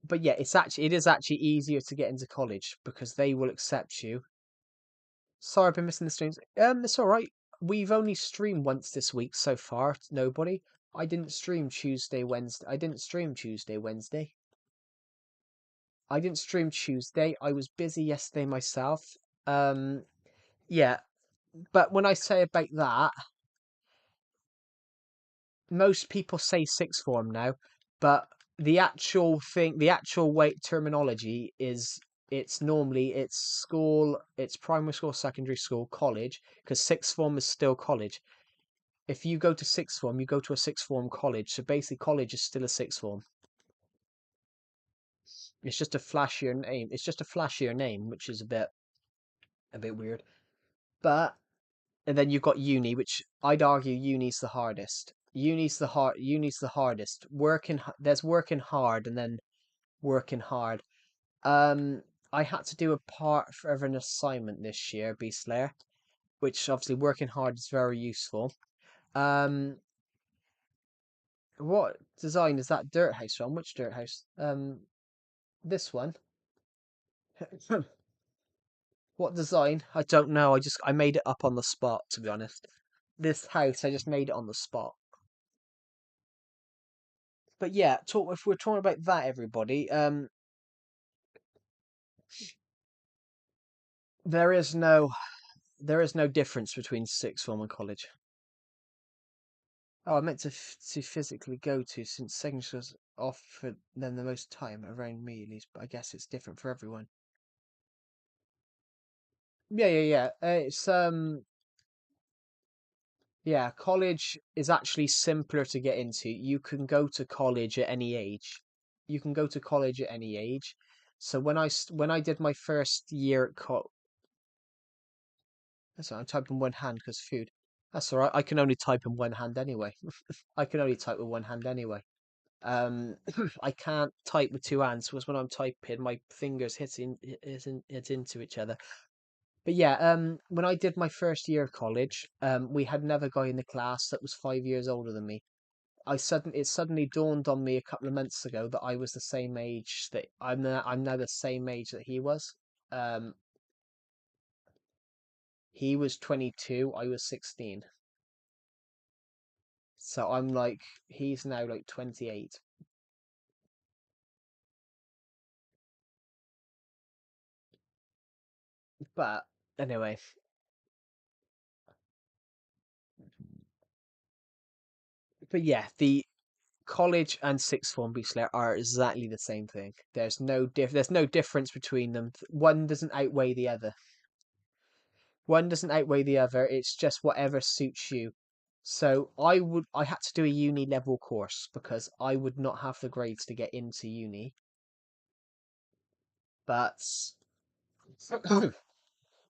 but yeah, it is actually easier to get into college because they will accept you. Sorry, I've been missing the streams. It's all right. We've only streamed once this week so far. Nobody. I didn't stream Tuesday, Wednesday. I didn't stream Tuesday, Wednesday. I didn't stream Tuesday. I was busy yesterday myself. Um, yeah. But when I say about that, most people say sixth form now, but the actual weight terminology is it's school, it's primary school, secondary school, college, because sixth form is still college. If you go to sixth form, you go to a sixth form college. So basically, college is still a sixth form. It's just a flashier name. It's just a flashier name, which is a bit weird. But and then you've got uni, which I'd argue uni's the hardest. Uni's the hardest. There's working hard and then working hard. Um, I had to do a part of an assignment this year, Beast Slayer, which obviously working hard is very useful. Um, what design is that dirt house from? Which dirt house? This one. What design? I don't know. I made it up on the spot, to be honest. This house, I just made it on the spot. But yeah, talk if we're talking about that, everybody. There is no there is no difference between sixth form and college. Oh, I meant to physically go to since secondary school's offered them the most time around me at least, but I guess it's different for everyone. Yeah, yeah, yeah. Yeah, college is actually simpler to get into. You can go to college at any age. You can go to college at any age. So when I did my first year at that's all right, I'm typing one hand because food. That's all right. I can only type in one hand anyway. I can only type with one hand anyway. Um, I can't type with two hands because when I'm typing, my fingers hit into each other. But yeah, when I did my first year of college, we had another guy in the class that was 5 years older than me. It suddenly dawned on me a couple of months ago that I was the same age that I'm now the same age that he was. Um, he was 22, I was 16. So I'm like, he's now like 28. But anyway, but yeah, the college and sixth form Beastler are exactly the same thing. There's no difference between them. One doesn't outweigh the other. One doesn't outweigh the other. It's just whatever suits you. So I had to do a uni level course because I would not have the grades to get into uni. But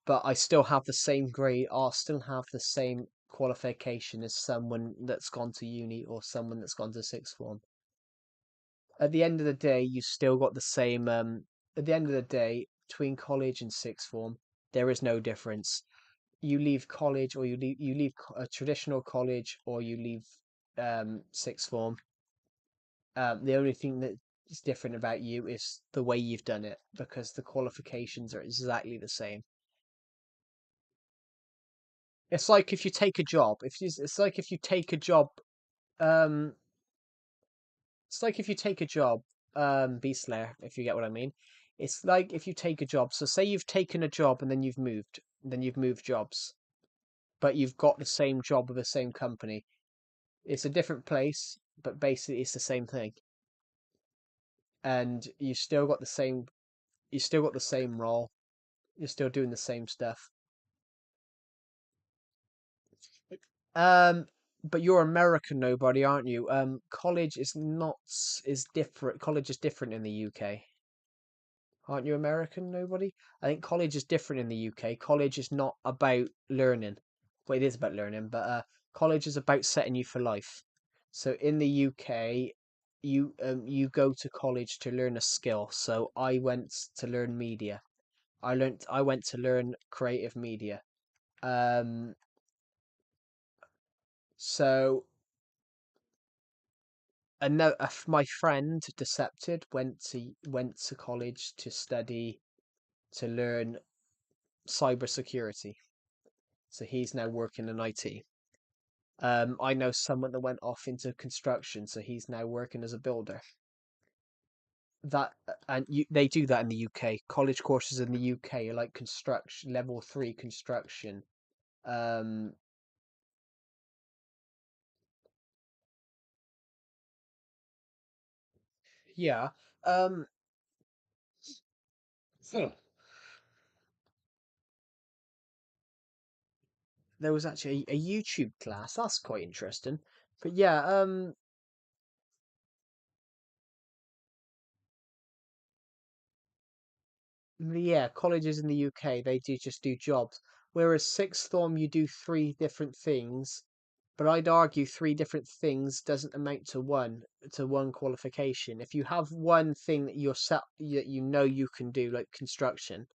but I still have the same grade. I'll still have the same qualification as someone that's gone to uni or someone that's gone to sixth form. At the end of the day, you still got the same. At the end of the day, between college and sixth form, there is no difference. You leave college or you leave a traditional college or you leave sixth form. The only thing that is different about you is the way you've done it because the qualifications are exactly the same. It's like if you take a job. It's like if you take a job. Um, it's like if you take a job. Beast Slayer, if you get what I mean. It's like if you take a job. So say you've taken a job and then you've moved jobs, but you've got the same job with the same company. It's a different place, but basically it's the same thing. And you still got the same role. You're still doing the same stuff. Um, but you're American nobody, aren't you? College is not is different. College is different in the UK. Aren't you American nobody? I think college is different in the UK. College is not about learning. Well, it is about learning, but college is about setting you for life. So in the UK, you go to college to learn a skill. So I went to learn media. I went to learn creative media. Um, so my friend Decepted went to college to study to learn cybersecurity. So he's now working in IT. I know someone that went off into construction, so he's now working as a builder. They do that in the UK. College courses in the UK are like construction level three construction. Um, yeah. Um, there was actually a YouTube class. That's quite interesting. But yeah, yeah, colleges in the UK they do just do jobs, whereas sixth form you do three different things. But I'd argue three different things doesn't amount to one qualification. If you have one thing that that you know you can do, like construction,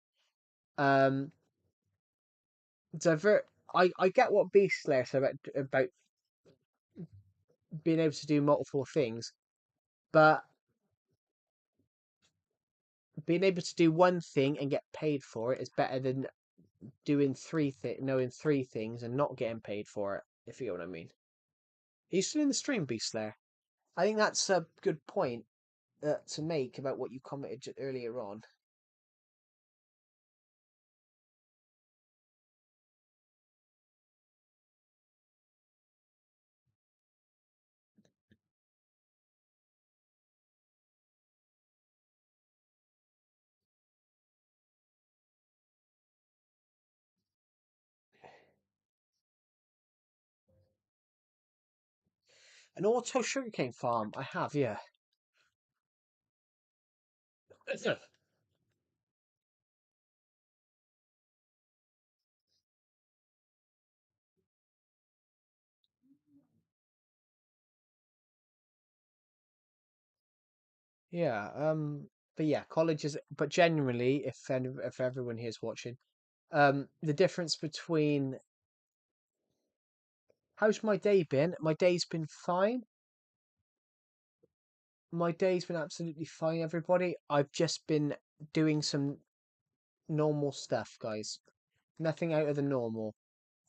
um, divert. I get what Beast Slayer said about being able to do multiple things, but being able to do one thing and get paid for it is better than doing knowing three things and not getting paid for it. If you know what I mean. Are you still in the stream, Beast Slayer? I think that's a good point to make about what you commented earlier on. An auto sugarcane farm. I have, yeah. Yeah. But yeah, colleges. But genuinely, if everyone here's watching, the difference between how's my day been? My day's been fine. My day's been absolutely fine, everybody. I've just been doing some normal stuff, guys. Nothing out of the normal.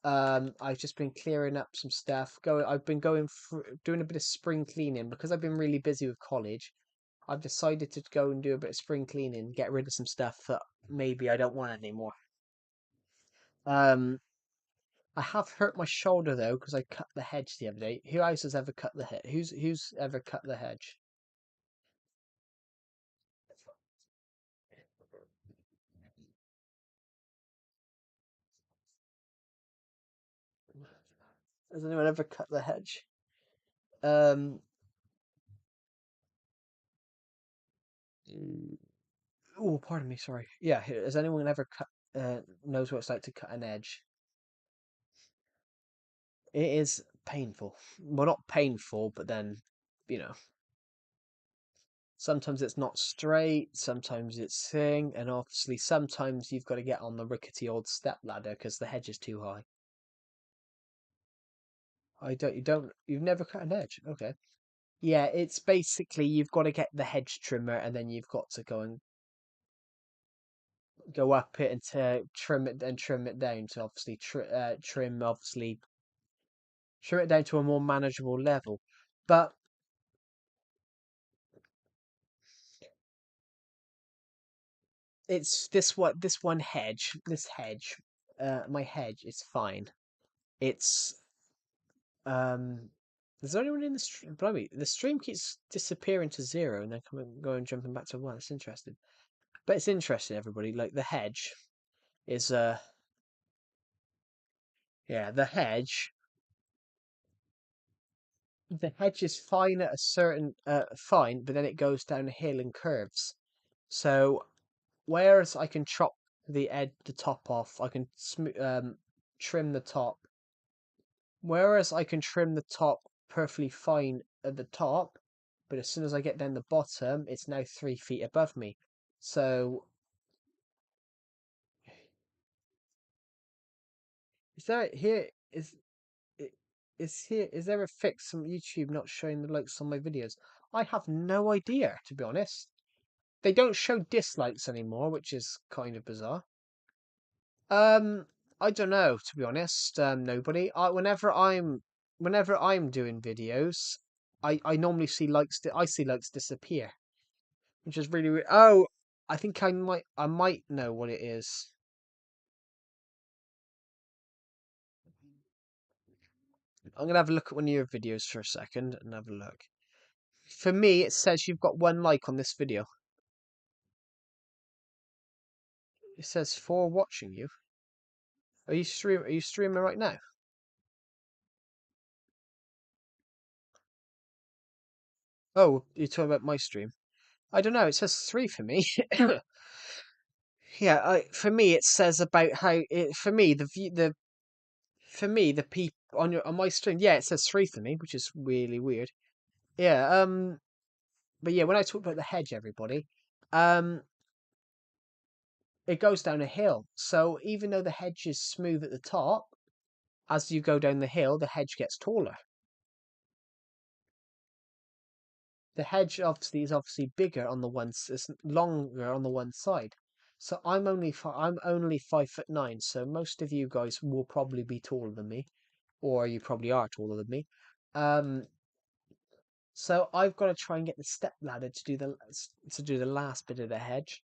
I've just been clearing up some stuff. I've been doing a bit of spring cleaning because I've been really busy with college. I've decided to go and do a bit of spring cleaning, get rid of some stuff that maybe I don't want anymore. Um, I have hurt my shoulder though because I cut the hedge the other day. Who else has ever cut the hedge? Who's ever cut the hedge? Has anyone ever cut the hedge? Um, oh, pardon me, sorry. Yeah, has anyone ever knows what it's like to cut an edge? It is painful. Well, not painful, but then, you know, sometimes it's not straight, sometimes it's thing, and obviously sometimes you've got to get on the rickety old step ladder because the hedge is too high. You've never cut an edge. Okay. Yeah, it's basically you've got to get the hedge trimmer and then you've got to go and go up it and to trim it down to obviously trim it down to a more manageable level. But it's this hedge, my hedge is fine. It's is there anyone in the stream? Blimey, the stream keeps disappearing to zero and then going jumping back to one. It's interesting, but it's interesting, everybody. Like the hedge is yeah, the hedge is fine at a certain fine, but then it goes down a hill and curves. So whereas I can chop the top off, I can trim the top. Whereas I can trim the top perfectly fine at the top, but as soon as I get down the bottom, it's now 3 feet above me. So is there here i- is here is there a fix from YouTube not showing the likes on my videos? I have no idea, to be honest. They don't show dislikes anymore, which is kind of bizarre. Um, I don't know, to be honest. Nobody. Whenever I'm doing videos, I normally see I see likes disappear, which is really weird. Oh, I think I might know what it is. I'm gonna have a look at one of your videos for a second and have a look. For me, it says you've got one like on this video. It says for watching you. Are you streaming right now? Oh, you're talking about my stream. I don't know. It says three for me. Yeah, for me it says about how it for me the view the for me the people on my stream. Yeah, it says three for me, which is really weird. Yeah, but yeah, when I talk about the hedge, everybody, um, it goes down a hill. So even though the hedge is smooth at the top, as you go down the hill, the hedge gets taller. the hedge obviously is obviously bigger on the it's longer on the one side. So I'm only 5'9", so most of you guys will probably be taller than me, or you probably are taller than me. Um, so I've got to try and get the step ladder to do the last bit of the hedge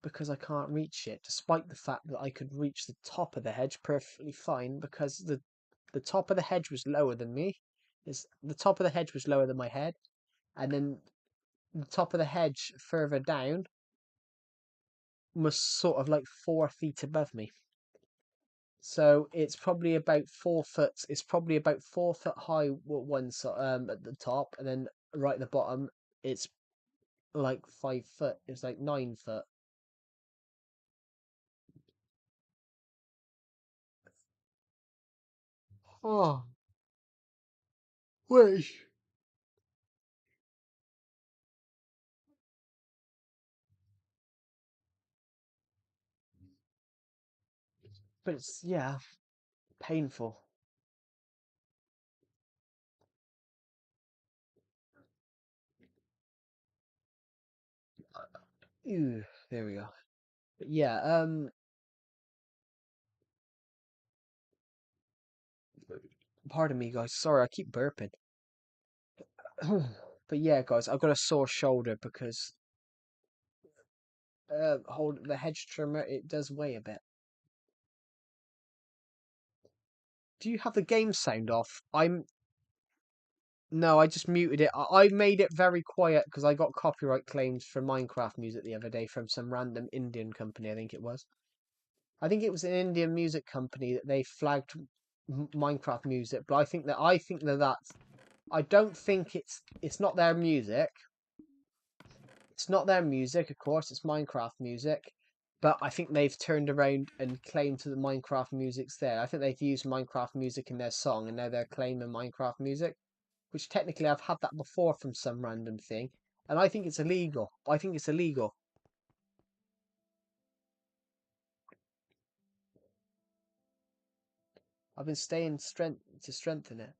because I can't reach it, despite the fact that I could reach the top of the hedge perfectly fine because the top of the hedge was lower than me. The top of the hedge was lower than my head, and then the top of the hedge further down was sort of like 4 feet above me. So it's probably about 4 foot. It's probably about 4 foot high at the top, and then right at the bottom, it's like 5 foot. It's like 9 foot. Oh, wait. But it's yeah, painful. Ew, there we go. But yeah, pardon me, guys. Sorry, I keep burping. But yeah, guys, I've got a sore shoulder because hold the hedge trimmer. It does weigh a bit. Do you have the game sound off? No, I just muted it. I made it very quiet because I got copyright claims for Minecraft music the other day from some random Indian company, I think it was. I think it was an Indian music company that they flagged Minecraft music, but I think that that's I don't think it's not their music. It's not their music, of course, it's Minecraft music. But I think they've turned around and claimed that the Minecraft music's there. I think they've used Minecraft music in their song and now they're claiming Minecraft music, which technically I've had that before from some random thing, and I think it's illegal. I think it's illegal. I've been staying to strengthen it.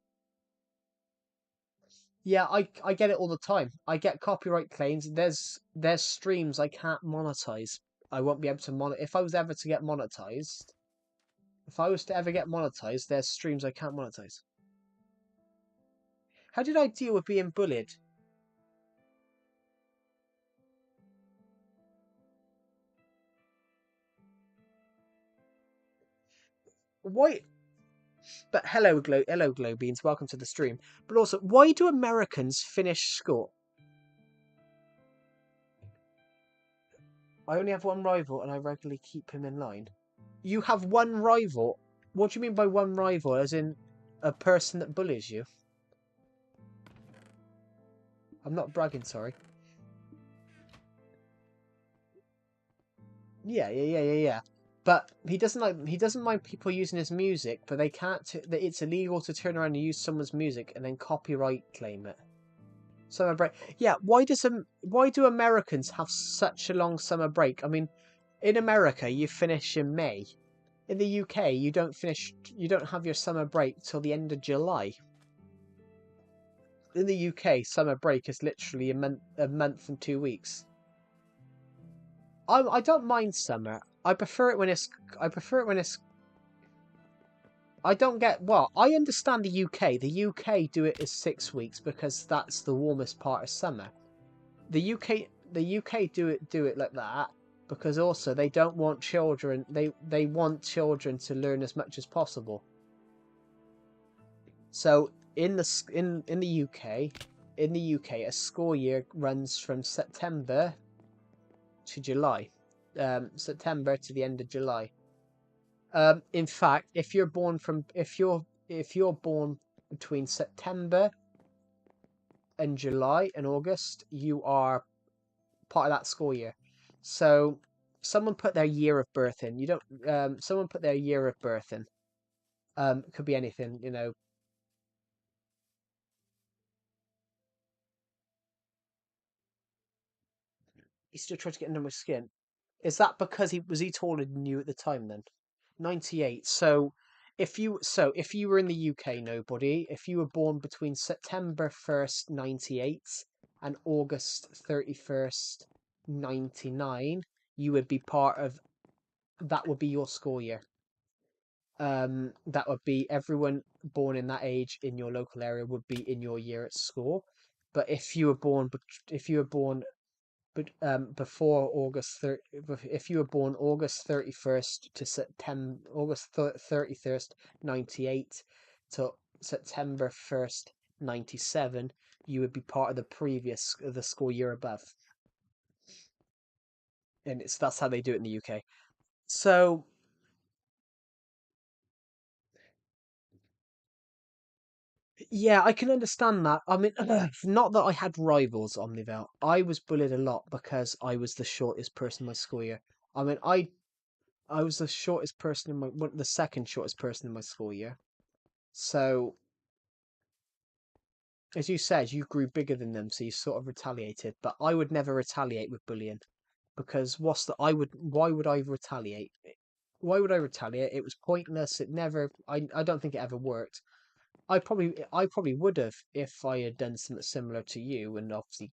Yeah, I get it all the time. I get copyright claims. There's streams I can't monetize. I won't be able to if I was ever to get monetized. If I was to ever get monetized, there's streams I can't monetize. How did I deal with being bullied? Why? But hello, Glow Beans. Welcome to the stream. But also, why do Americans finish school? I only have one rival, and I regularly keep him in line. You have one rival? What do you mean by one rival? As in a person that bullies you? I'm not bragging, sorry. Yeah. But he doesn't mind people using his music, but they can't. It's illegal to turn around and use someone's music and then copyright claim it. Summer break. Yeah, why do Americans have such a long summer break? I mean, in America you finish in May. In the UK you don't have your summer break till the end of July. In the UK, summer break is literally a month and 2 weeks. I don't mind summer. I prefer it when it's. I prefer it when it's. I don't get. Well, I understand the UK. The UK do it as 6 weeks because that's the warmest part of summer. The UK do it like that because also they don't want children. They want children to learn as much as possible. So in the UK, a school year runs from September to July, September to the end of July. In fact, if you're born between September and July and August, you are part of that school year. So someone put their year of birth in. You don't. Someone put their year of birth in. It could be anything. You know, he still tried to get under my skin. Is that because he taller than you at the time then? 98. So if you were in the UK, nobody, if you were born between September 1st, 98 and August 31st, 99, you would be part of that would be your school year. That would be everyone born in that age in your local area would be in your year at school. But if you were born, before if you were born August 31st to September, August 31st, 98 to September 1st, 97, you would be part of the school year above, and that's how they do it in the UK. So yeah, I can understand that. I mean, not that I had rivals, Omnivel. I was bullied a lot because I was the shortest person in my school year. I mean, I was the shortest person in the second shortest person in my school year. So, as you said, you grew bigger than them, so you sort of retaliated. But I would never retaliate with bullying because why would I retaliate? Why would I retaliate? It was pointless. I don't think it ever worked. I probably would have if I had done something similar to you and obviously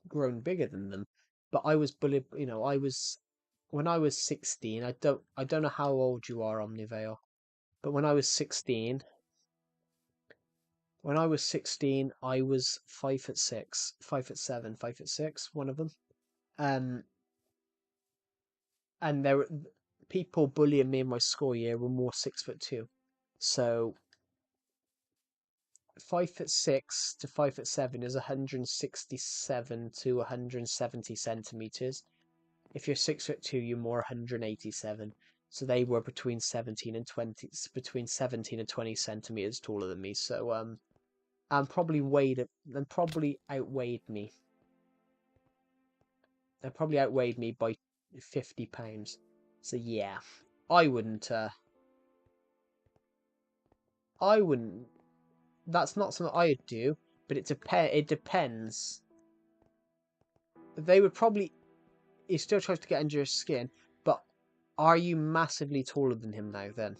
grown bigger than them. But I was bullied, when I was 16, I don't know how old you are, Omnivale, but when I was 16, I was 5'6", 5'7", 5'6", one of them. Um, and there were people bullying me in my school year were more 6'2". So 5'6" to 5'7" is 167 to 170 centimeters. If you're 6'2", you're more 187. So they were between 17 and 20 centimeters taller than me. So and probably outweighed me. They probably outweighed me by 50 pounds. So yeah, I wouldn't. I wouldn't. That's not something I'd do. But It depends. They would probably. He still tries to get under your skin, but are you massively taller than him now? Then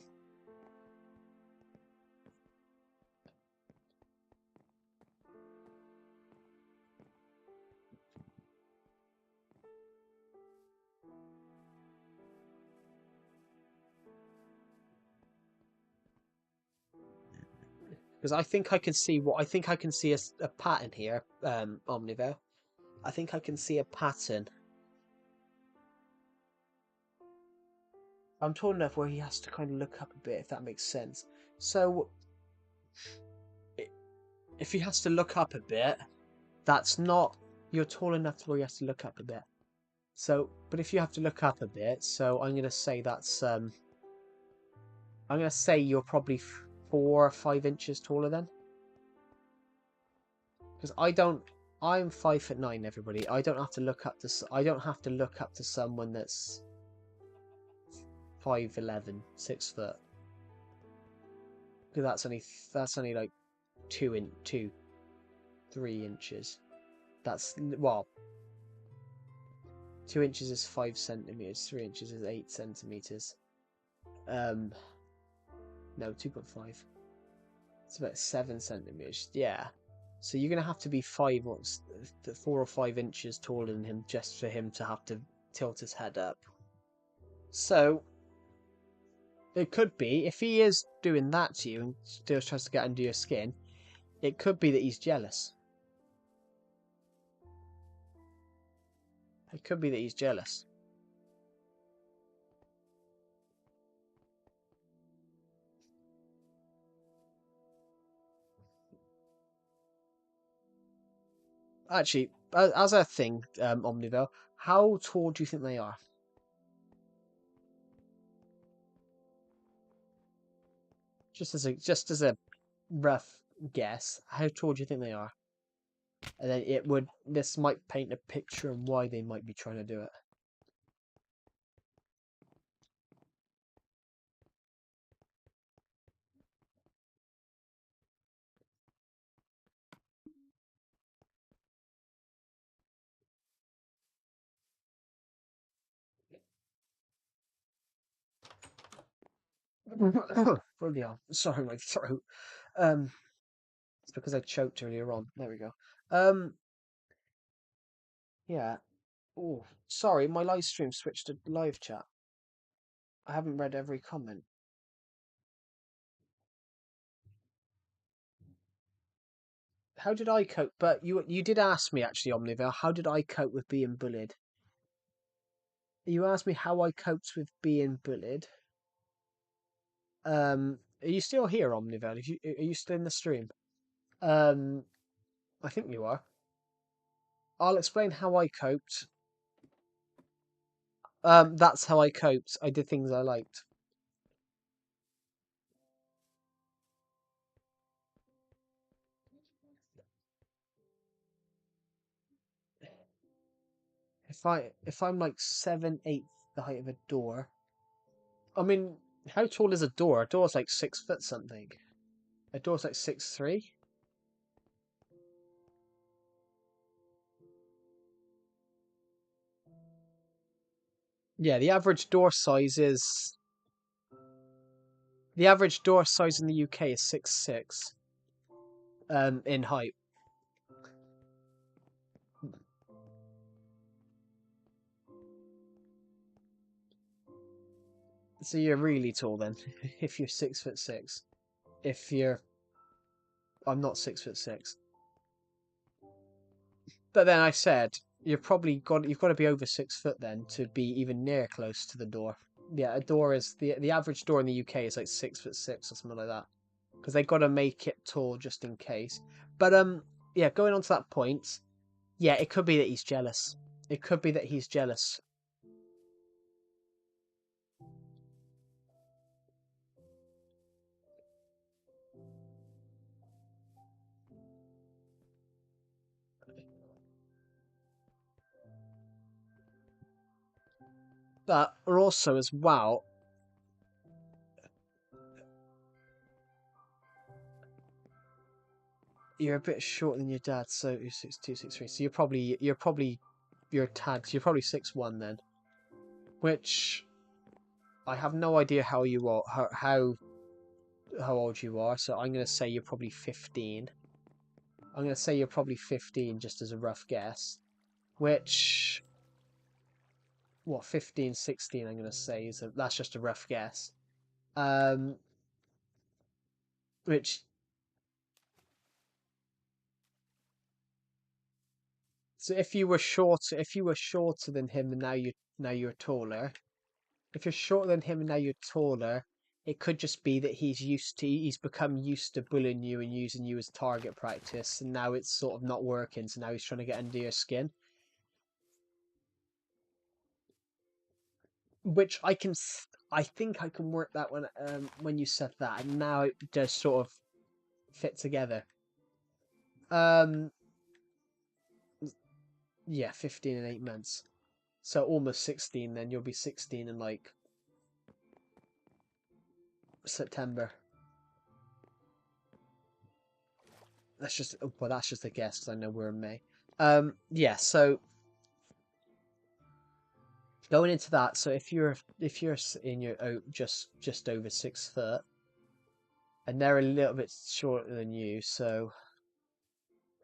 because I think I can see a pattern here, Omnivore. I think I can see a pattern. I'm tall enough where he has to kind of look up a bit, if that makes sense. So if he has to look up a bit, that's not you're tall enough to where he has to look up a bit. So, but if you have to look up a bit, so I'm gonna say you're probably 4 or 5 inches taller then, because I'm 5'9", everybody. I don't have to look up to someone that's 5'11", 6 foot, because that's only like 3 inches. That's well, 2 inches is 5 centimeters. 3 inches is 8 centimeters. Um, no, 2.5. It's about 7 centimeters. Yeah. So you're gonna have to be 4 or 5 inches taller than him just for him to have to tilt his head up. So it could be if he is doing that to you and still tries to get under your skin, it could be that he's jealous. It could be that he's jealous. Actually, as a thing, Omnivore, how tall do you think they are? Just as a rough guess, how tall do you think they are? And then this might paint a picture of why they might be trying to do it. Bloody hell. Sorry, my throat. Um, it's because I choked earlier on. There we go. Yeah. Oh, sorry, my live stream switched to live chat. I haven't read every comment. How did I cope? But you did ask me actually, Omniville. How did I cope with being bullied? You asked me how I coped with being bullied. Are you still here, Omniville? Are you still in the stream? Um, I think you are. I'll explain how I coped. That's how I coped. I did things I liked. If I'm like 7/8 the height of a door. I mean, how tall is a door? A door's like 6 foot something. A door's like 6'3". Yeah, the average door size in the UK is 6'6". In height. So you're really tall then, if you're 6'6". If you're, I'm not 6'6". But then I said you've got to be over 6 foot then to be even near close to the door. Yeah, a door is the average door in the UK is like 6'6" or something like that because they got to make it tall just in case. But yeah, going on to that point, yeah, it could be that he's jealous. It could be that he's jealous. But also as well, you're a bit shorter than your dad, so you're 6'2", 6'3". So you're tagged. You're probably 6'1" then, which I have no idea how you are how old you are. So I'm gonna say you're probably 15. I'm gonna say you're probably 15 just as a rough guess. Which what 15, 16? I'm gonna say that's just a rough guess. Um, which so if you were shorter than him and now you're taller. If you're shorter than him and now you're taller, it could just be that he's become used to bullying you and using you as target practice, and now it's sort of not working. So now he's trying to get under your skin, which I think I can work that when you said that, and now it does sort of fit together. Um, yeah, 15 and 8 months, so almost 16. Then you'll be 16 in like September. That's just a guess because I know we're in May. Yeah, so going into that, so if you're in your just over 6 foot, and they're a little bit shorter than you, so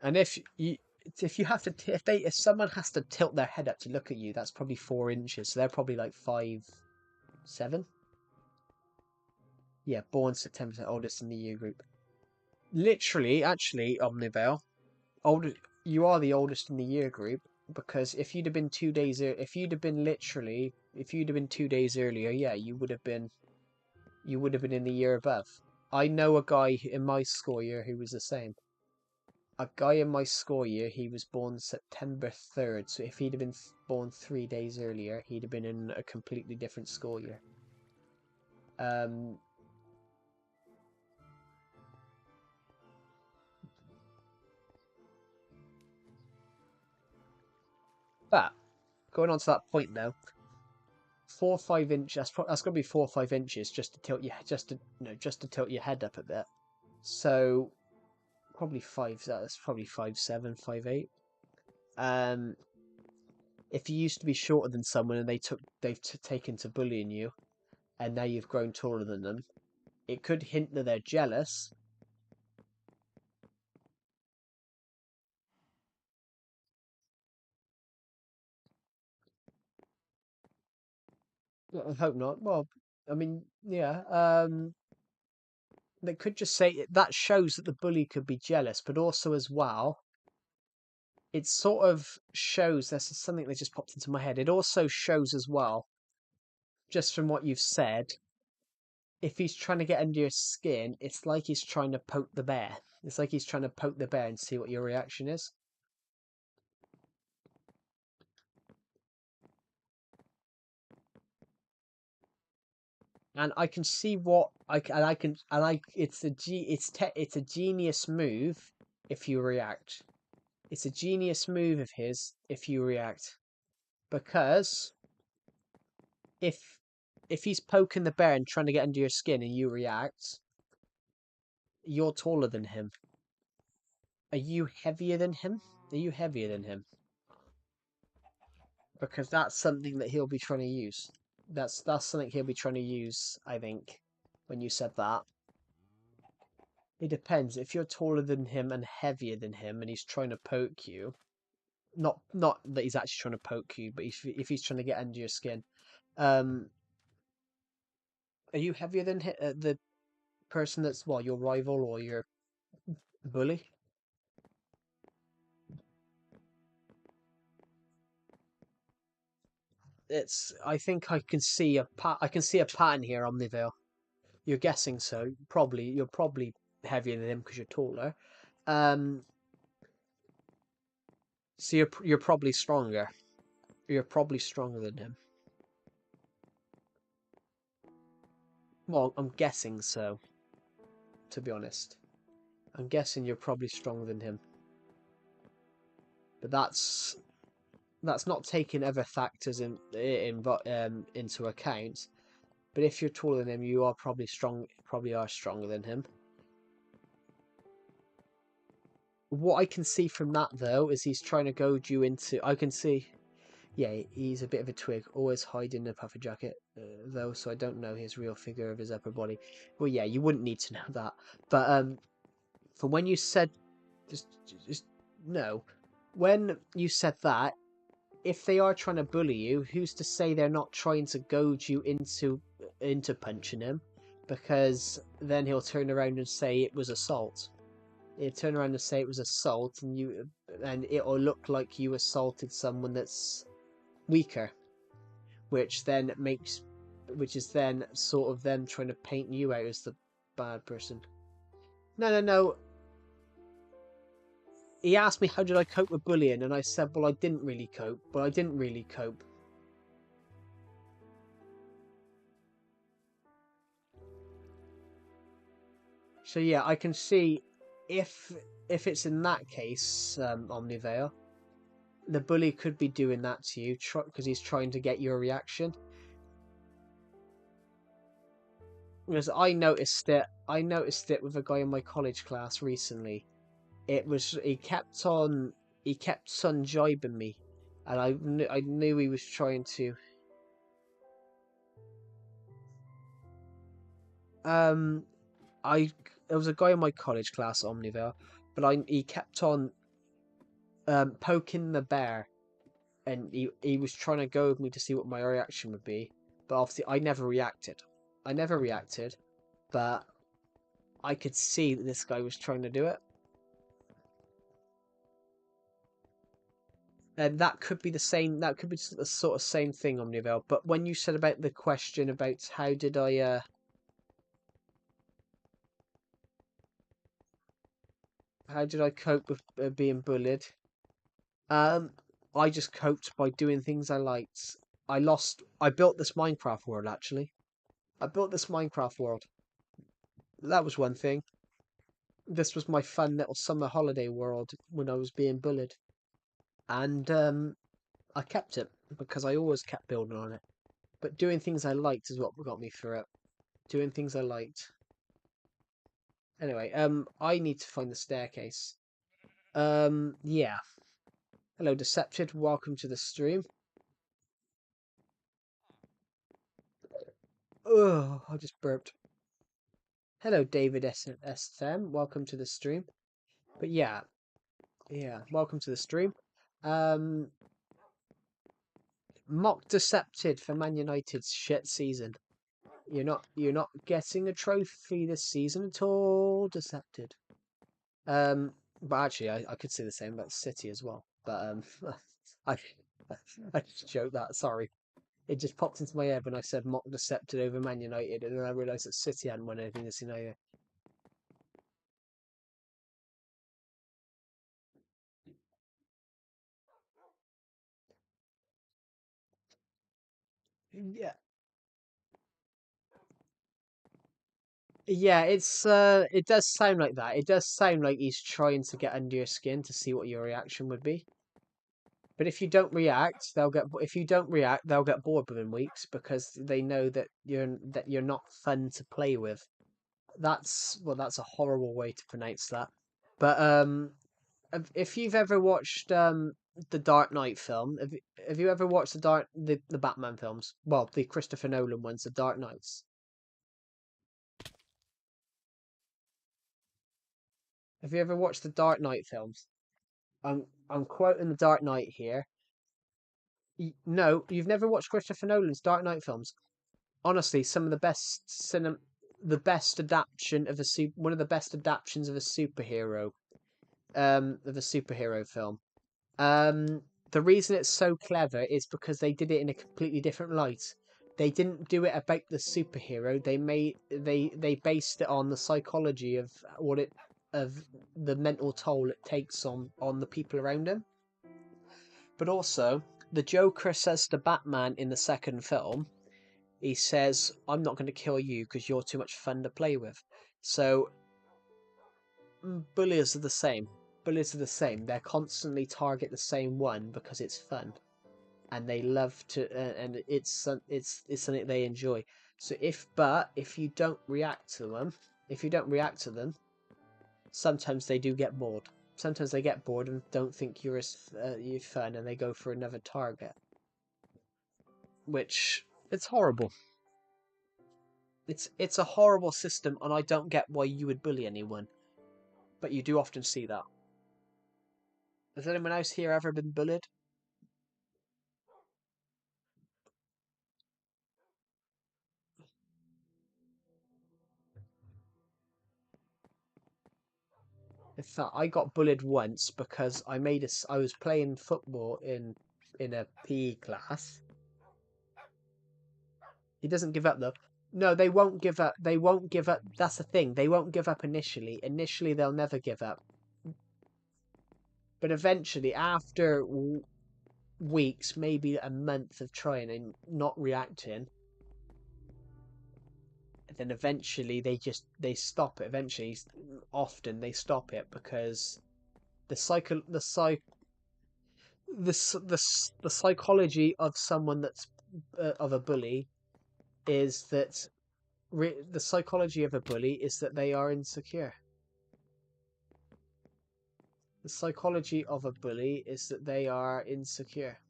and if you have to if someone has to tilt their head up to look at you, that's probably 4 inches. So they're probably like 5'7". Yeah, born September, oldest in the year group. Literally, actually, Omnivale, older you are the oldest in the year group because if you'd have been 2 days, if you'd have been literally, if you'd have been 2 days earlier, yeah, you would have been in the year above. I know a guy in my school year who was the same. A guy in my school year, he was born September 3rd, so if he'd have been born 3 days earlier, he'd have been in a completely different school year. Um, but going on to that point now, 4 or 5 inches. That's gonna be 4 or 5 inches just to tilt you, just to tilt your head up a bit. So probably five. That's probably 5'7", 5'8". Um, if you used to be shorter than someone and taken to bullying you, and now you've grown taller than them, it could hint that they're jealous. I hope not. Well, I mean, yeah. They could just say that shows that the bully could be jealous, but also as well, it sort of shows. That's something that just popped into my head. It also shows as well, just from what you've said, if he's trying to get under your skin, it's like he's trying to poke the bear. It's like he's trying to poke the bear and see what your reaction is. And I can see what I can and I it's a genius move if you react. It's a genius move of his if you react, because if if he's poking the bear and trying to get under your skin and you react, you're taller than him. Are you heavier than him? Are you heavier than him? Because that's something that he'll be trying to use. That's something he'll be trying to use, I think, when you said that. It depends. If you're taller than him and heavier than him and he's trying to poke you, not that he's actually trying to poke you, but if he's trying to get under your skin, um, are you heavier than the person that's what, your rival or your bully? It's. I think I can see I can see a pattern here, Omnivale. You're guessing so. Probably you're probably heavier than him because you're taller. Um, so you're probably stronger. You're probably stronger than him. Well, I'm guessing so. To be honest, I'm guessing you're probably stronger than him. But that's not taking other factors into account. But if you're taller than him, you are probably strong. Probably are stronger than him. What I can see from that though is he's trying to goad you into. I can see. Yeah, he's a bit of a twig, always hiding in a puffer jacket, though, so I don't know his real figure of his upper body. Well, yeah, you wouldn't need to know that. But for when you said, just, just no, when you said that, if they are trying to bully you, who's to say they're not trying to goad you into punching him? Because then he'll turn around and say it was assault. He'll turn around and say it was assault, and it'll look like you assaulted someone that's weaker, which then makes, which is then sort of them trying to paint you out as the bad person. No, no, no. He asked me how did I cope with bullying, and I said, well, I didn't really cope. But I didn't really cope. So yeah, I can see if if it's in that case, Omnivale, the bully could be doing that to you because he's trying to get your reaction. Because I noticed it with a guy in my college class recently. It was he kept on jibing me, and I knew he was trying to. Um, I there was a guy in my college class, Omnivore, but I he kept on poking the bear, and he was trying to go with me to see what my reaction would be. But obviously, I never reacted. I never reacted, but I could see that this guy was trying to do it. And that could be the same. That could be the sort of same thing, Omnivale. But when you said about the question about how did I cope with being bullied? Um, I just coped by doing things I liked. I built this Minecraft world actually. I built this Minecraft world. That was one thing. This was my fun little summer holiday world when I was being bullied, and I kept it because I always kept building on it. But doing things I liked is what got me through it. Doing things I liked. Anyway, I need to find the staircase. Yeah. Hello, Decepted. Welcome to the stream. Oh, I just burped. Hello, David SFM. Welcome to the stream. But yeah, welcome to the stream. Um, Mock decepted for Man United's shit season. You're not getting a trophy this season at all. Decepted. But actually, I could say the same about City as well. But I I just joked that. Sorry, it just popped into my head when I said mock decepted over Man United, and then I realised that City hadn't won anything this year. Yeah, yeah. It does sound like that. It does sound like he's trying to get under your skin to see what your reaction would be. But if you don't react, if you don't react, they'll get bored within weeks because they know that you're not fun to play with. That's a horrible way to pronounce that. But if you've ever watched the Dark Knight film, have you ever watched the Batman films? Well, the Christopher Nolan ones, the Dark Knights. Have you ever watched the Dark Knight films? I'm quoting the Dark Knight here. No, you've never watched Christopher Nolan's Dark Knight films. Honestly, some of the best the best adaptation of one of the best adaptations of a superhero film. Um, the reason it's so clever is because they did it in a completely different light. They didn't do it about the superhero. They based it on the psychology of of the mental toll it takes on the people around him. But also, the Joker says to Batman in the second film, he says, "I'm not going to kill you because you're too much fun to play with." So bullies are the same. Bullies are the same. They constantly target the same one because it's fun, and they love to, and it's something they enjoy. So if you don't react to them, sometimes they do get bored. Sometimes they get bored and don't think you're fun, and they go for another target, which it's horrible. It's a horrible system, and I don't get why you would bully anyone, but you do often see that. Has anyone else here ever been bullied? In fact, I got bullied once because I was playing football in a PE class. He doesn't give up though. No, they won't give up. They won't give up. That's the thing. They won't give up initially. Initially, they'll never give up. But eventually, after weeks, maybe a month of trying and not reacting, then eventually they stop it. Eventually, often they stop it because the psycho the psychology of someone that's of a bully is that the psychology of a bully is that they are insecure. The psychology of a bully is that they are insecure,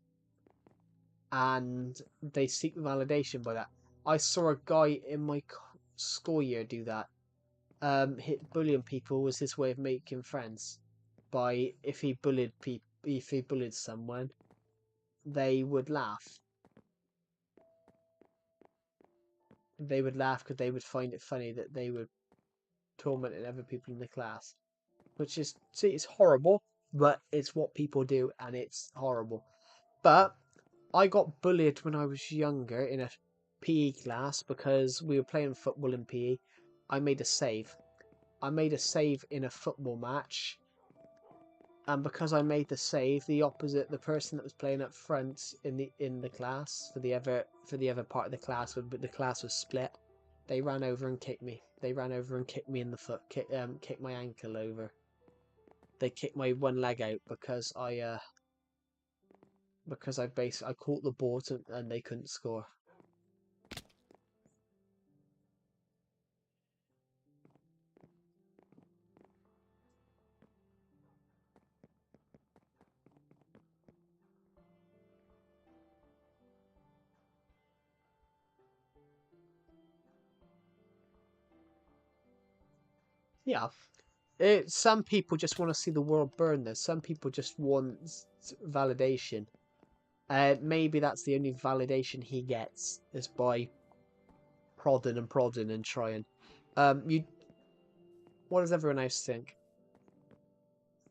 and they seek validation by that. I saw a guy in my school year do that. Bullying people was his way of making friends. By if he bullied someone, they would laugh. They would laugh because they would find it funny that they were tormenting other people in the class, which is see, it's horrible, but it's what people do, and it's horrible. But I got bullied when I was younger in a PE class because we were playing football in PE. I made a save. I made a save in a football match, and because I made the save, the person that was playing up front in the class for the other part of the class, but the class was split. They ran over and kicked me. They ran over and kicked me in the foot. Kicked my ankle over. They kicked my one leg out because I caught the ball and they couldn't score. Yeah, some people just want to see the world burn. There's some people just want validation. Maybe that's the only validation he gets is by prodding and trying. You. What does everyone else think?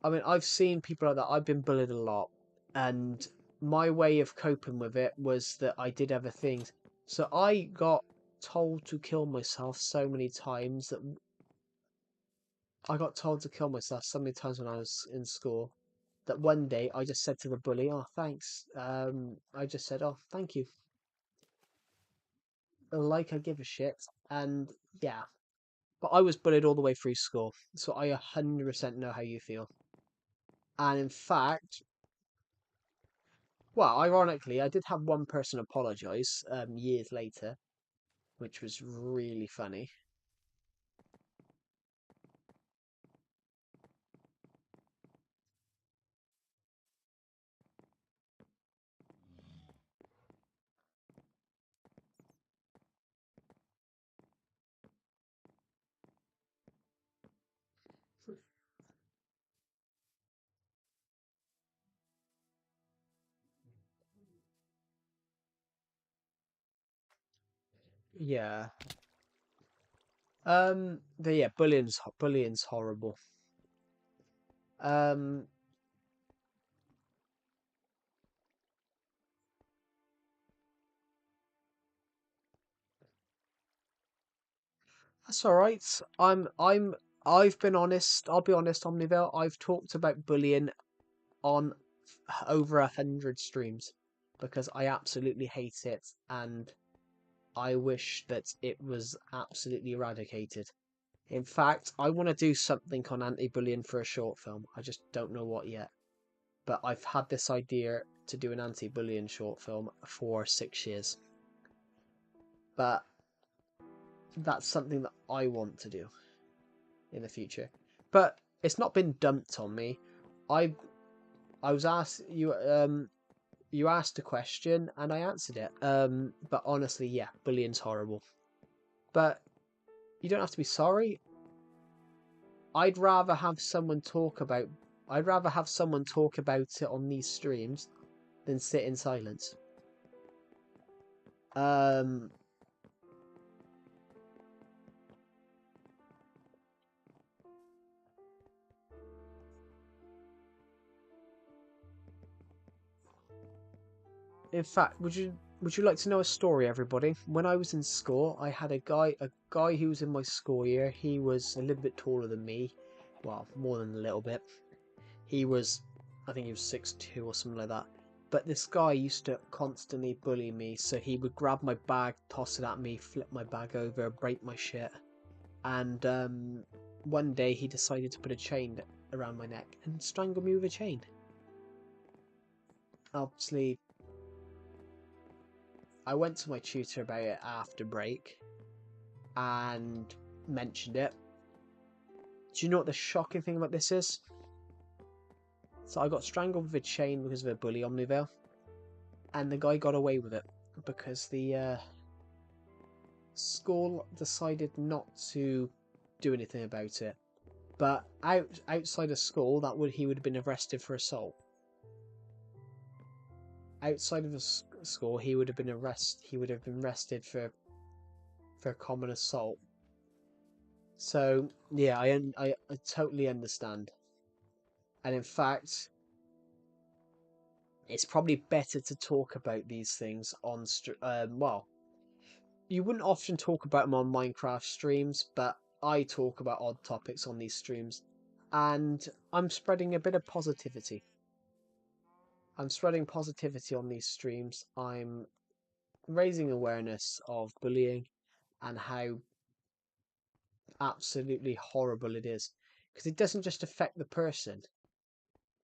I mean, I've seen people like that. I've been bullied a lot, and my way of coping with it was that I did other things. So I got told to kill myself so many times that I got told to kill myself so many times when I was in school that one day I just said to the bully, "Oh, thanks." I just said, "Oh, thank you," like I give a shit. And yeah, but I was bullied all the way through school, so I 100% know how you feel. And in fact, well, ironically, I did have one person apologize years later, which was really funny. Yeah. But yeah, bullying's horrible. Um, that's all right. I've been honest. I'll be honest, Omniville. I've talked about bullying on over 100 streams because I absolutely hate it and I wish that it was absolutely eradicated. In fact, I want to do something on anti-bullying for a short film. I just don't know what yet. But I've had this idea to do an anti-bullying short film for 6 years. But that's something that I want to do in the future. But it's not been dumped on me. I I was asked you asked a question and I answered it. But honestly, yeah, bullying's horrible. But you don't have to be sorry. I'd rather have someone talk about I'd rather have someone talk about it on these streams than sit in silence. Um, in fact, would you like to know a story, everybody? When I was in school, I had a guy who was in my school year. He was a little bit taller than me, well, more than a little bit. He was, I think he was 6'2" or something like that. But this guy used to constantly bully me, so he would grab my bag, toss it at me, flip my bag over, break my shit. And one day he decided to put a chain around my neck and strangle me with a chain. Obviously, I went to my tutor about it after break and mentioned it. Do you know what the shocking thing about this is? So I got strangled with a chain because of a bully Omnivale, and the guy got away with it because the school decided not to do anything about it. But outside of school, he would have been arrested for assault. Outside of the school, he would have been arrested for common assault. So yeah, I totally understand. And in fact, it's probably better to talk about these things on well, you wouldn't often talk about them on Minecraft streams, but I talk about odd topics on these streams, and I'm spreading a bit of positivity. I'm spreading positivity on these streams. I'm raising awareness of bullying and how absolutely horrible it is, because it doesn't just affect the person;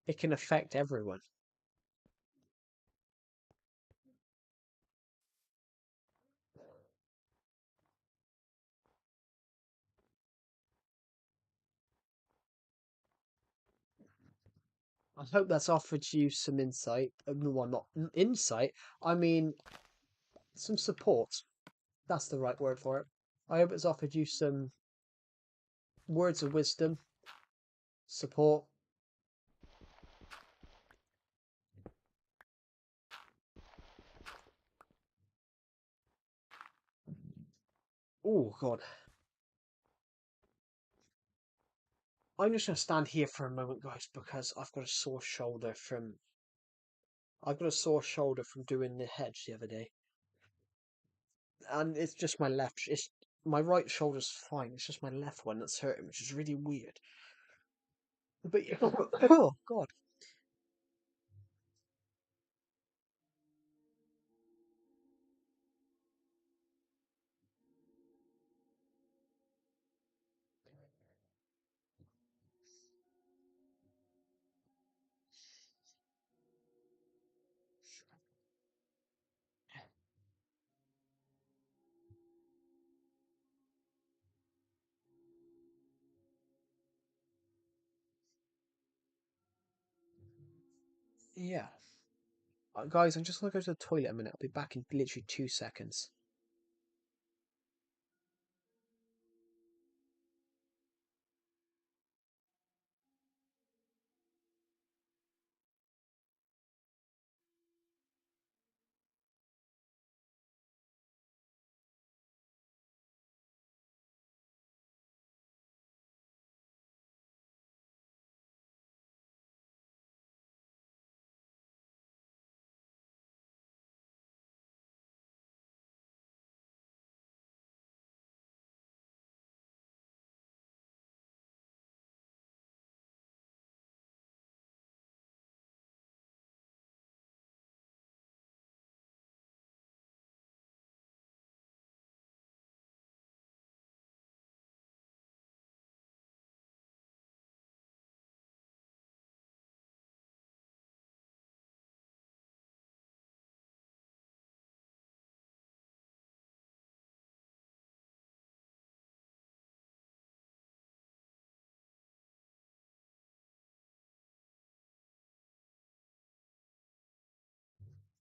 it can affect everyone. I hope that's offered you some insight. Well, not insight. I mean, some support. That's the right word for it. I hope it's offered you some words of wisdom, support, Oh god. I'm just gonna stand here for a moment, guys, because I've got a sore shoulder from doing the hedge the other day. And it's just my left. It's my right shoulder's fine. It's just my left one that's hurting, which is really weird. But oh god, yeah. Guys, I'm just gonna go to the toilet a minute. I'll be back in literally 2 seconds.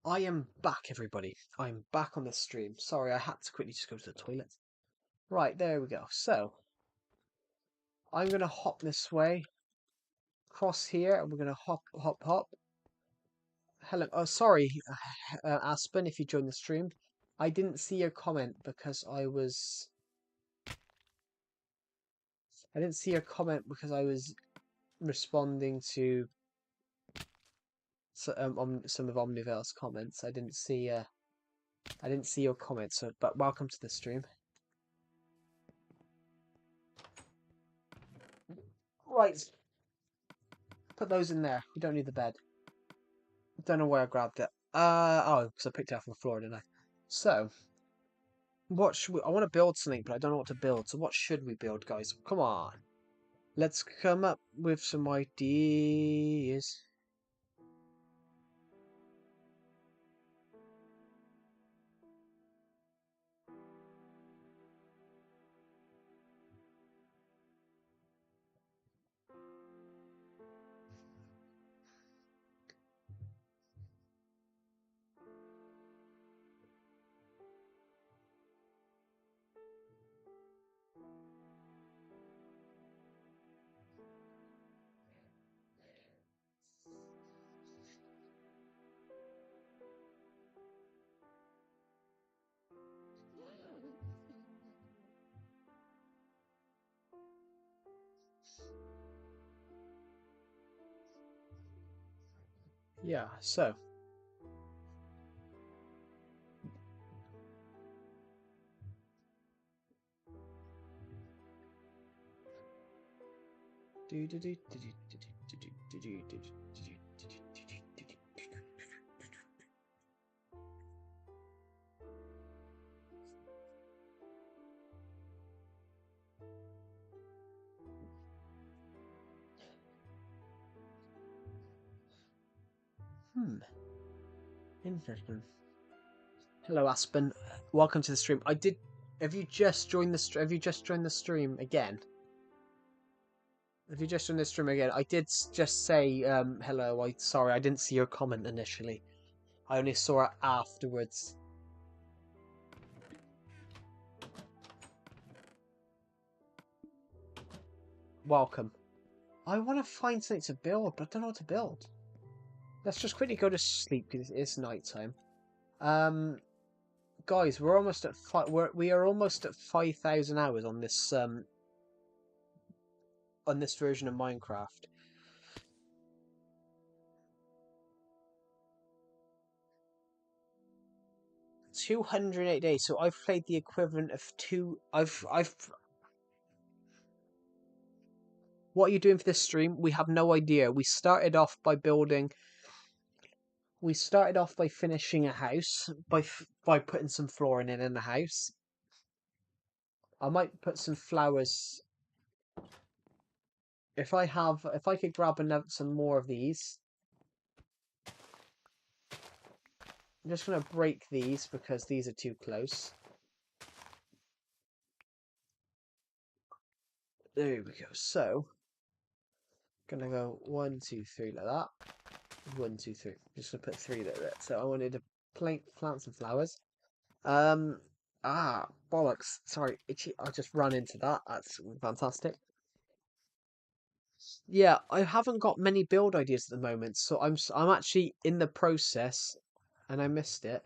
I am back, everybody. I'm back on the stream. Sorry, I had to quickly just go to the toilet. Right, there we go. So, I'm gonna hop this way, cross here, and we're gonna hop, hop, hop. Hello. Oh, sorry, Aspen, if you joined the stream. I didn't see your comment because I didn't see your comment because I was responding to some of Omnivale's comments. I didn't see your comments. So, but welcome to the stream. Right. Put those in there. We don't need the bed. Don't know where I grabbed it. Oh, because I picked it up from the floor, didn't I? So, what should we... I want to build something, but I don't know what to build. So what should we build, guys? Come on. Let's come up with some ideas. Yeah, so... Interesting. Hello, Aspen. Welcome to the stream. Have you just joined the? Have you just joined the stream again? Have you just joined the stream again? I did just say hello. Sorry, I didn't see your comment initially. I only saw it afterwards. Welcome. I want to find something to build, but I don't know what to build. Let's just quickly go to sleep because it's nighttime. guys, we're almost at we are almost at 5,000 hours on this version of Minecraft. 208 days. So I've played the equivalent of two. I've. What are you doing for this stream? We have no idea. We started off by building. We started off by finishing a house by putting some flooring in the house. I might put some flowers. If I could grab some more of these. I'm just gonna break these because these are too close. There we go. So, gonna go 1, 2, 3 like that. 1, 2, 3. Just gonna put 3 there. So I wanted to plant some flowers. Bollocks. Sorry, itchy. I just ran into that. That's fantastic. Yeah, I haven't got many build ideas at the moment, so I'm actually in the process, and I missed it.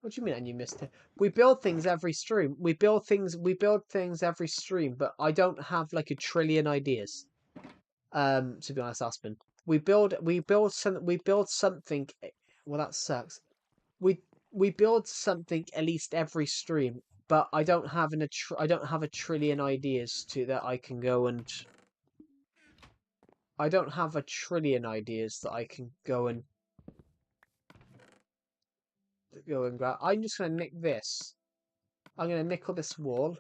What do you mean, and you missed it? We build things every stream. We build things every stream, but I don't have like a trillion ideas. To be honest, Aspen. We build something. Well, that sucks. We build something at least every stream, but I don't have I don't have a trillion ideas to that I can go and. I don't have a trillion ideas that I can go and grab. I'm just gonna nick this. I'm gonna nickel this wall.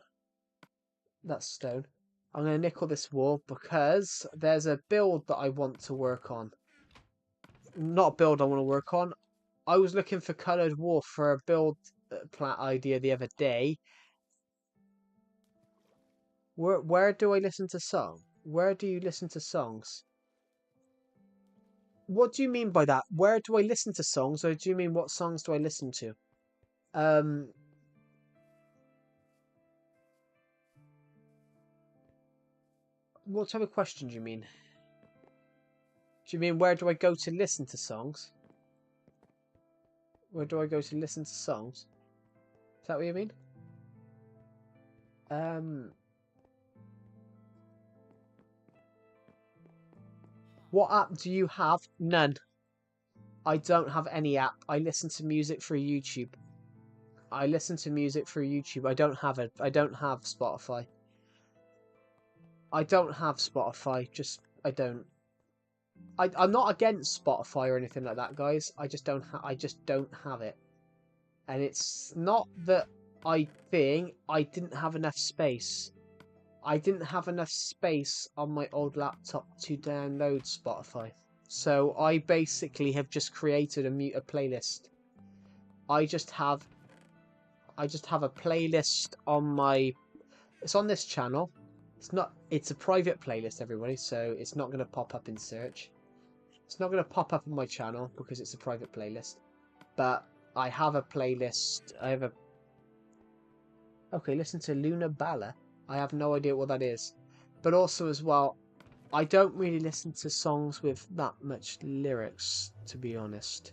That's stone. I'm gonna nickel this wall because there's a build that I want to work on. Not a build I want to work on. I was looking for coloured wool for a build plant idea the other day. Where do I listen to song? Where do you listen to songs? What do you mean by that? Where do I listen to songs, or do you mean what songs do I listen to? What type of question do you mean? Do you mean where do I go to listen to songs? Where do I go to listen to songs? Is that what you mean? What app do you have? None. I don't have any app. I listen to music through YouTube. I listen to music through YouTube. I don't have it. I don't have Spotify. I don't have Spotify. Just I don't. I'm not against Spotify or anything like that, guys. I just don't. I just don't have it. And it's not that I think I didn't have enough space. I didn't have enough space on my old laptop to download Spotify. So I basically have just created a playlist. I just have a playlist on my. It's on this channel. It's a private playlist, everybody, so it's not going to pop up in search. It's not going to pop up on my channel because it's a private playlist. But I have a playlist. Okay, listen to Luna Balla. I have no idea what that is. But also as well, I don't really listen to songs with that much lyrics, to be honest.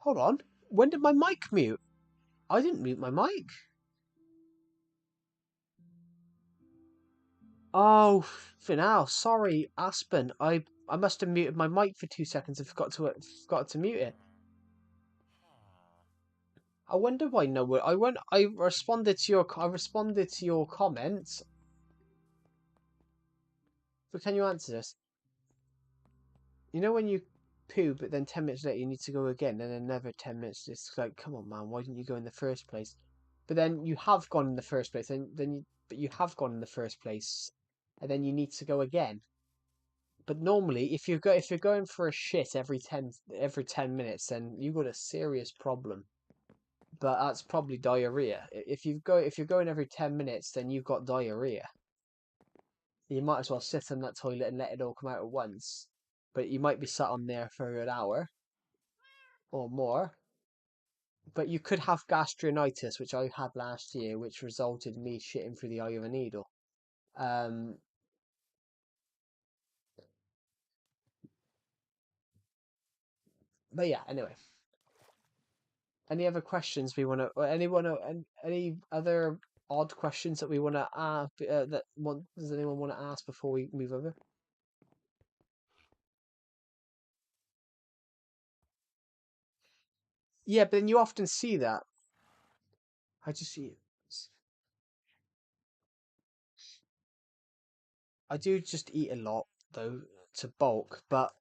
Hold on. When did my mic mute? I didn't mute my mic. Oh, Finale. Sorry, Aspen. I must have muted my mic for 2 seconds and forgot to mute it. I wonder why no one. I responded to your comments. But can you answer this? You know when you poo, but then 10 minutes later you need to go again, and then another 10 minutes. It's like, come on, man, why didn't you go in the first place? But then you have gone in the first place, and but you have gone in the first place, and then you need to go again. But normally, if you're going for a shit every ten minutes, then you got a serious problem. But that's probably diarrhea. If you're going every 10 minutes, then you've got diarrhea. You might as well sit in that toilet and let it all come out at once. But you might be sat on there for an hour or more. But you could have gastronitis, which I had last year, which resulted in me shitting through the eye of a needle. Um, but yeah, anyway. Any other questions we want to? Any other odd questions that we want to ask? Does anyone want to ask before we move over? Yeah, but then you often see that. I just see. I do just eat a lot though to bulk, but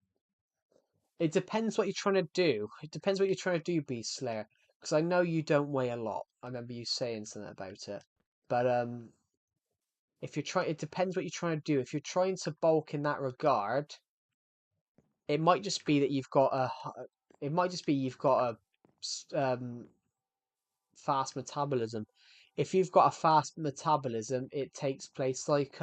it depends what you're trying to do. It depends what you're trying to do, Beast Slayer. Because I know you don't weigh a lot. I remember you saying something about it. But if you're trying, it depends what you're trying to do. If you're trying to bulk in that regard, it might just be that you've got a. It might just be you've got fast metabolism. If you've got a fast metabolism, it takes place like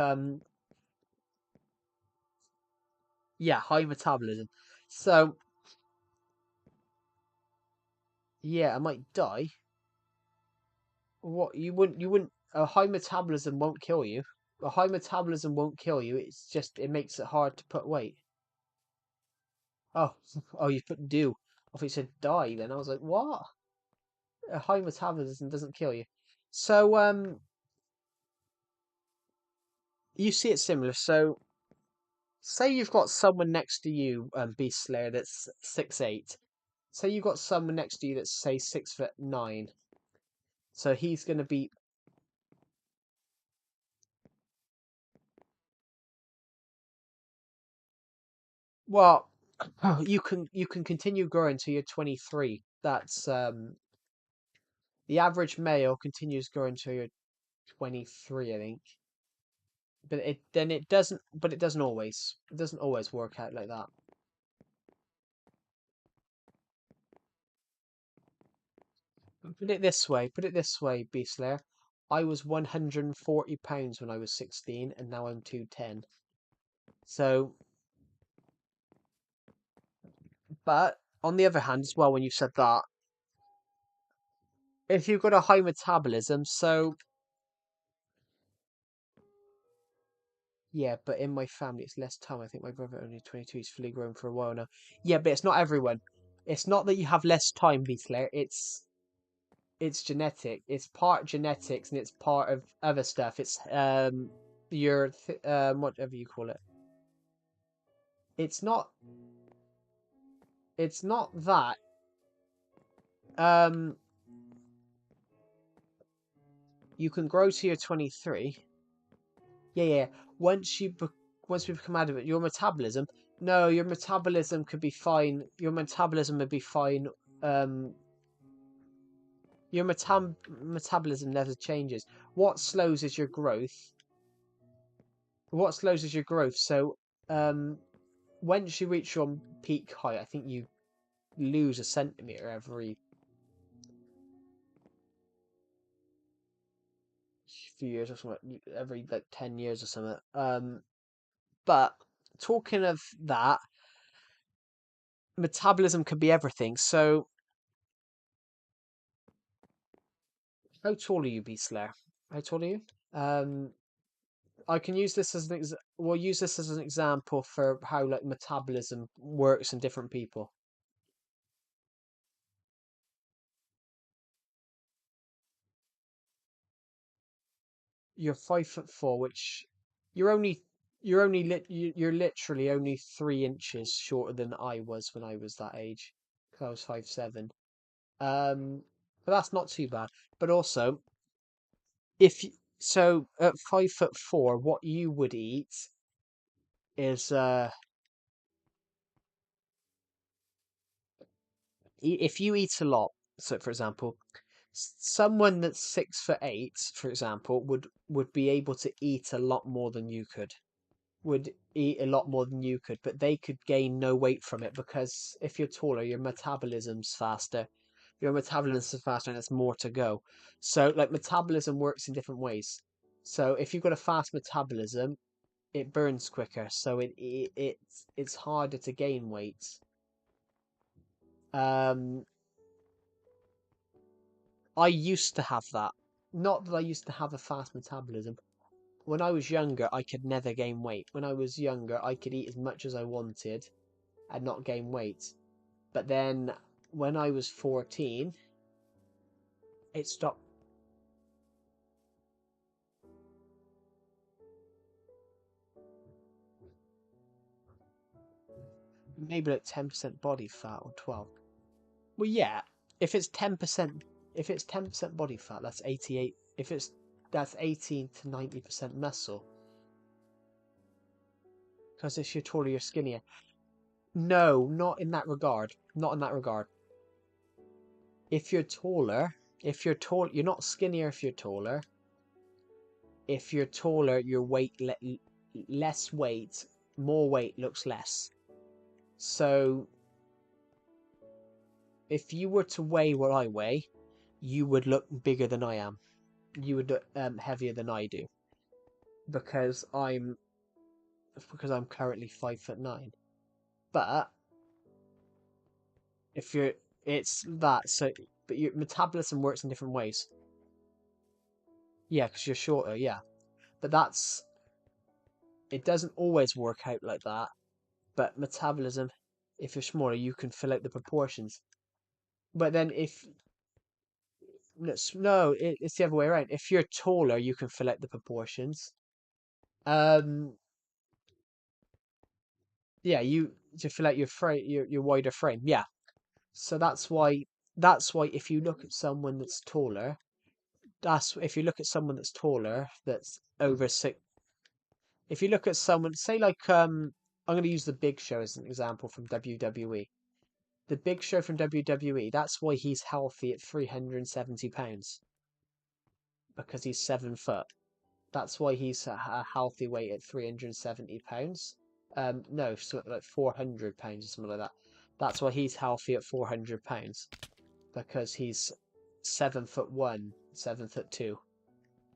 yeah, high metabolism. So yeah, I might die. What you wouldn't a high metabolism won't kill you. A high metabolism won't kill you. It's just it makes it hard to put weight. Oh, oh, you put do. I thought you said die. Then I was like, what? A high metabolism doesn't kill you. So you see it similar. So say you've got someone next to you, Beast Slayer, that's 6'8". Say you've got someone next to you that's say 6'9". So he's gonna be well. You can continue growing till you're 23. That's the average male continues growing till you're 23, I think. But it doesn't always work out like that. Put it this way, Beast Slayer. I was 140 pounds when I was 16, and now I'm 210. So, but on the other hand, as well, when you said that, if you've got a high metabolism, so yeah, but in my family, it's less time. I think my brother only 22. He's fully grown for a while now. Yeah, but it's not everyone. It's not that you have less time, Beast Slayer. It's genetic. It's part genetics and it's part of other stuff. It's whatever you call it. It's not it's not that um you can grow to your 23. Yeah, yeah. Once you be- once we become adult, your metabolism. No, your metabolism could be fine. Your metabolism would be fine. Um, your metabolism never changes. What slows is your growth. What slows is your growth. So, um, once you reach your peak height, I think you lose a centimeter every few years or something, every like 10 years or something. But talking of that, metabolism can be everything. So, how tall are you, Beast Slayer? How tall are you? Um, I can use this as we'll use this as an example for how like metabolism works in different people. You're 5'4", which you're only you're literally only 3 inches shorter than I was when I was that age. 'Cause I was 5'7". But that's not too bad. But also, if y- so at 5'4", what you would eat is if you eat a lot. So, for example, someone that's 6'8", for example, would be able to eat a lot more than you could. Would eat a lot more than you could, but they could gain no weight from it because if you're taller, your metabolism's faster. Your metabolism's faster and there's more to go. So, like, metabolism works in different ways. So, if you've got a fast metabolism, it burns quicker, so it's harder to gain weight. Um, I used to have that. Not that I used to have a fast metabolism. When I was younger, I could never gain weight. When I was younger, I could eat as much as I wanted and not gain weight. But then when I was 14, it stopped. Maybe like 10% body fat or 12. Well, yeah, if it's 10%, if it's 10% body fat, that's 88. If it's that's 18 to 90% muscle. Because if you're taller, you're skinnier. No, not in that regard. Not in that regard. If you're taller, if you're tall, you're not skinnier if you're taller. If you're taller, your weight less weight, more weight looks less. So if you were to weigh what I weigh, you would look bigger than I am. You would look heavier than I do because I'm currently 5'9". But if you're, it's that so. But your metabolism works in different ways. Yeah, because you're shorter. Yeah, but that's it. Doesn't always work out like that. But metabolism, if you're smaller, you can fill out the proportions. But then if no, it's the other way around. If you're taller, you can fill out the proportions. Um, yeah, you to fill out your frame, your wider frame. Yeah, so that's why if you look at someone that's taller, that's if you look at someone that's taller, that's over 6. If you look at someone, say like I'm going to use the Big Show as an example from WWE. The Big Show from WWE. That's why he's healthy at 370 pounds because he's 7 foot. That's why he's a healthy weight at 370 pounds. No, so like 400 pounds or something like that. That's why he's healthy at 400 pounds because he's 7'1", 7'2".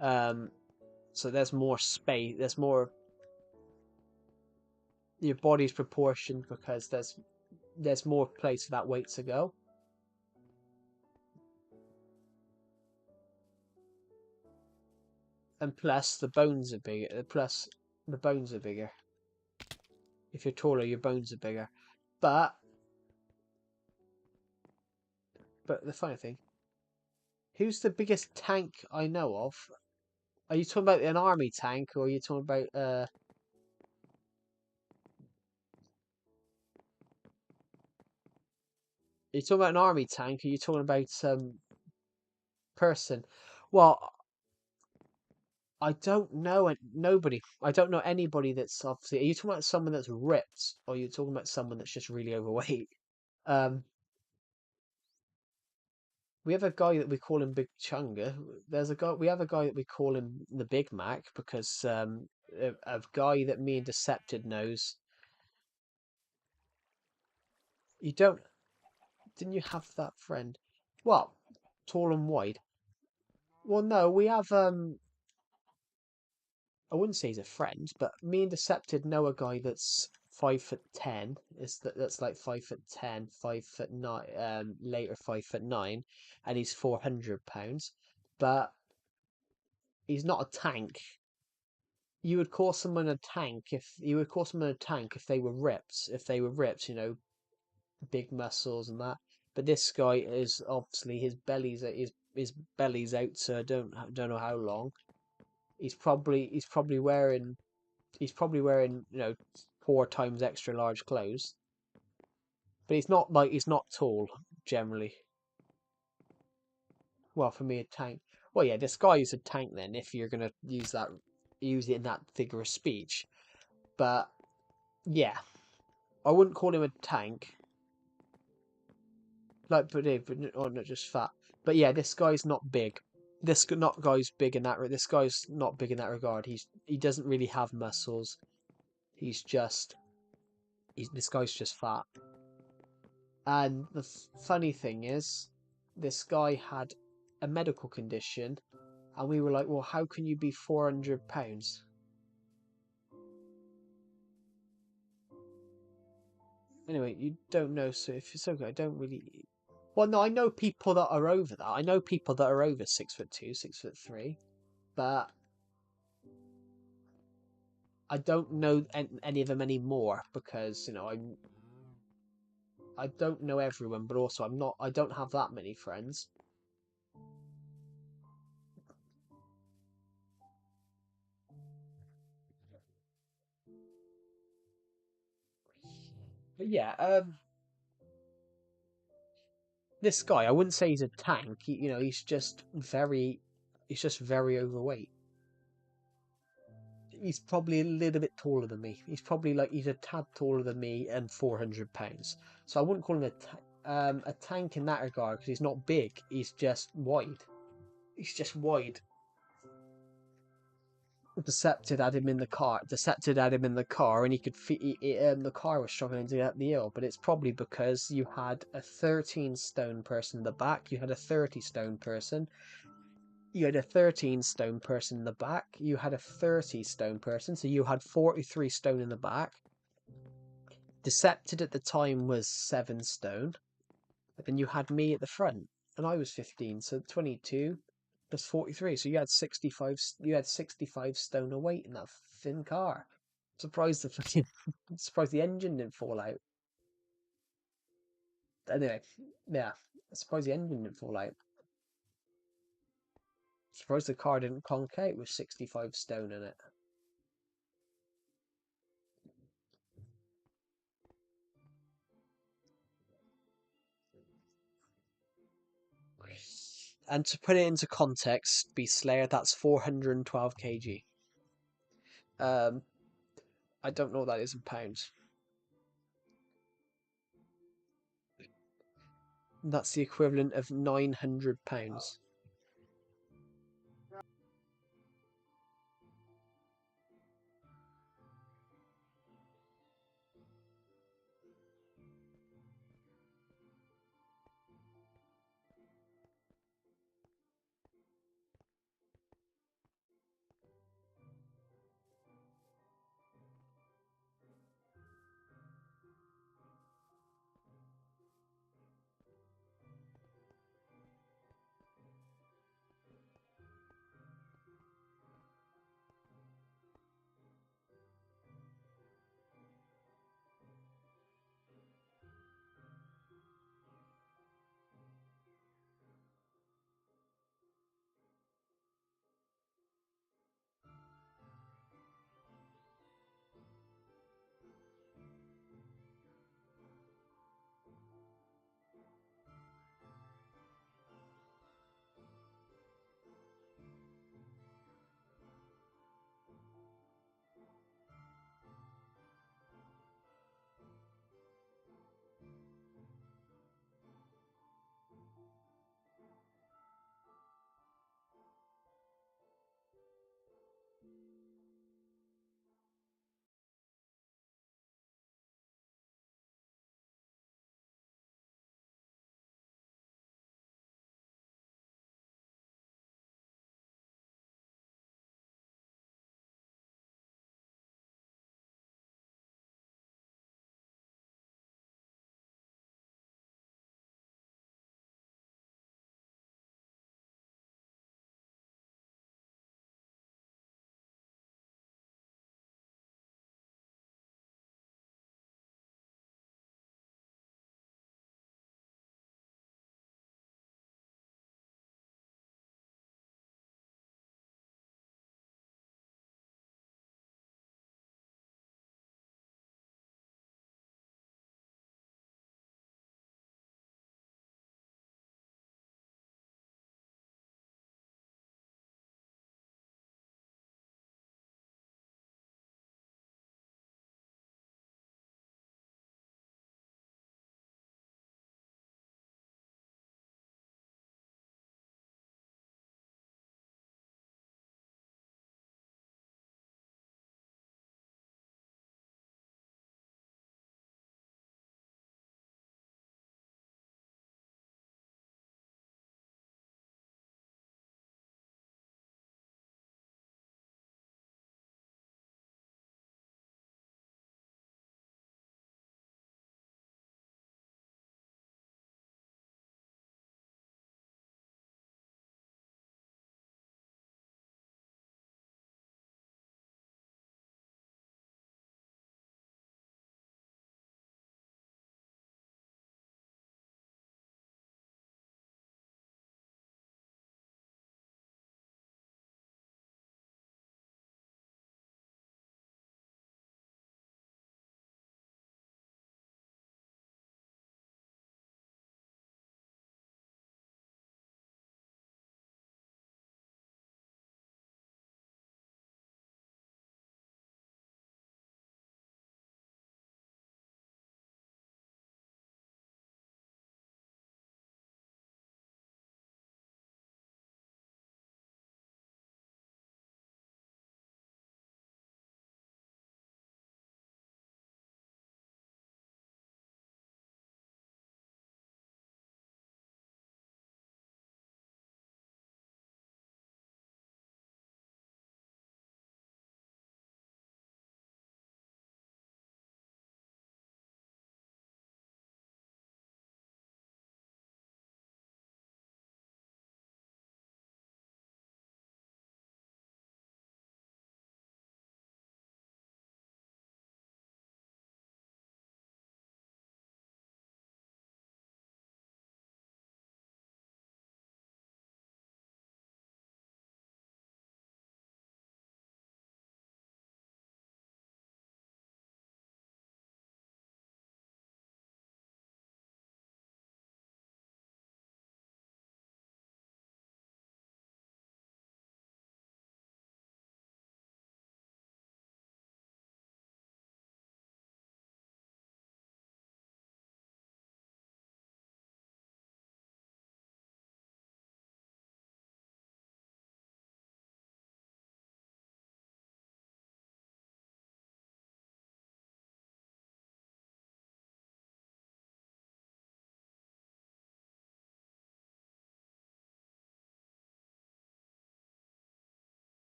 Um, so there's more space. There's more. Your body's proportioned because there's more place for that weight to go. And plus the bones are bigger. Plus the bones are bigger. If you're taller, your bones are bigger. But the funny thing, who's the biggest tank I know of? Are you talking about an army tank, or are you talking about Are you talking about an army tank? Or are you talking about person? Well, I don't know nobody. I don't know anybody that's obviously. Are you talking about someone that's ripped, or are you talking about someone that's just really overweight? Um, we have a guy that we call him Big Chunga. There's a guy. We have a guy that we call him the Big Mac because a guy that me and Decepted knows. You don't. Didn't you have that friend? Well, tall and wide. Well, no, we have. I wouldn't say he's a friend, but me and Decepted know a guy that's 5'10". That's like 5'10", 5'9", later 5'9", and he's 400 pounds. But he's not a tank. You would call someone a tank if they were ripped. If they were ripped, big muscles and that. But this guy is obviously his belly's out, his belly's out, so I don't know how long. He's probably wearing 4 times extra large clothes, but he's not tall generally. Well, for me, a tank. Well, yeah, this guy is a tank then. If you're gonna use it in that figure of speech. But yeah, I wouldn't call him a tank. Like, or not just fat. But yeah, this guy's not big. Not guy's big in that. This guy's not big in that regard. He doesn't really have muscles. He's just this guy's just fat. And the funny thing is, this guy had a medical condition, and we were like, well, how can you be £400? Anyway, you don't know, so if it's okay, I don't really. Well, no, I know people that are over that. I know people that are over 6'2", 6'3", but I don't know any of them anymore because I don't know everyone, but also I don't have that many friends. But yeah, this guy, I wouldn't say he's a tank. He's just very overweight. He's probably a little bit taller than me. He's a tad taller than me and £400. So I wouldn't call him a tank in that regard because he's not big. He's just wide. He's just wide. Decepted had him in the car. Decepted had him in the car, and he could. The car was struggling to get up the hill, but it's probably because you had a 13-stone person in the back. You had a 30-stone person. You had a 13-stone person in the back. You had a 30-stone person, so you had 43 stone in the back. Decepted at the time was 7 stone. But then you had me at the front, and I was 15, so 22 plus 43. So you had 65 stone of weight in that thin car. Surprised the engine didn't fall out. Anyway, yeah, surprised the engine didn't fall out. Surprised the car didn't conk out with 65 stone in it. And to put it into context, Beast Slayer, that's 412 kg. Um, I don't know what that is in pounds. That's the equivalent of £900.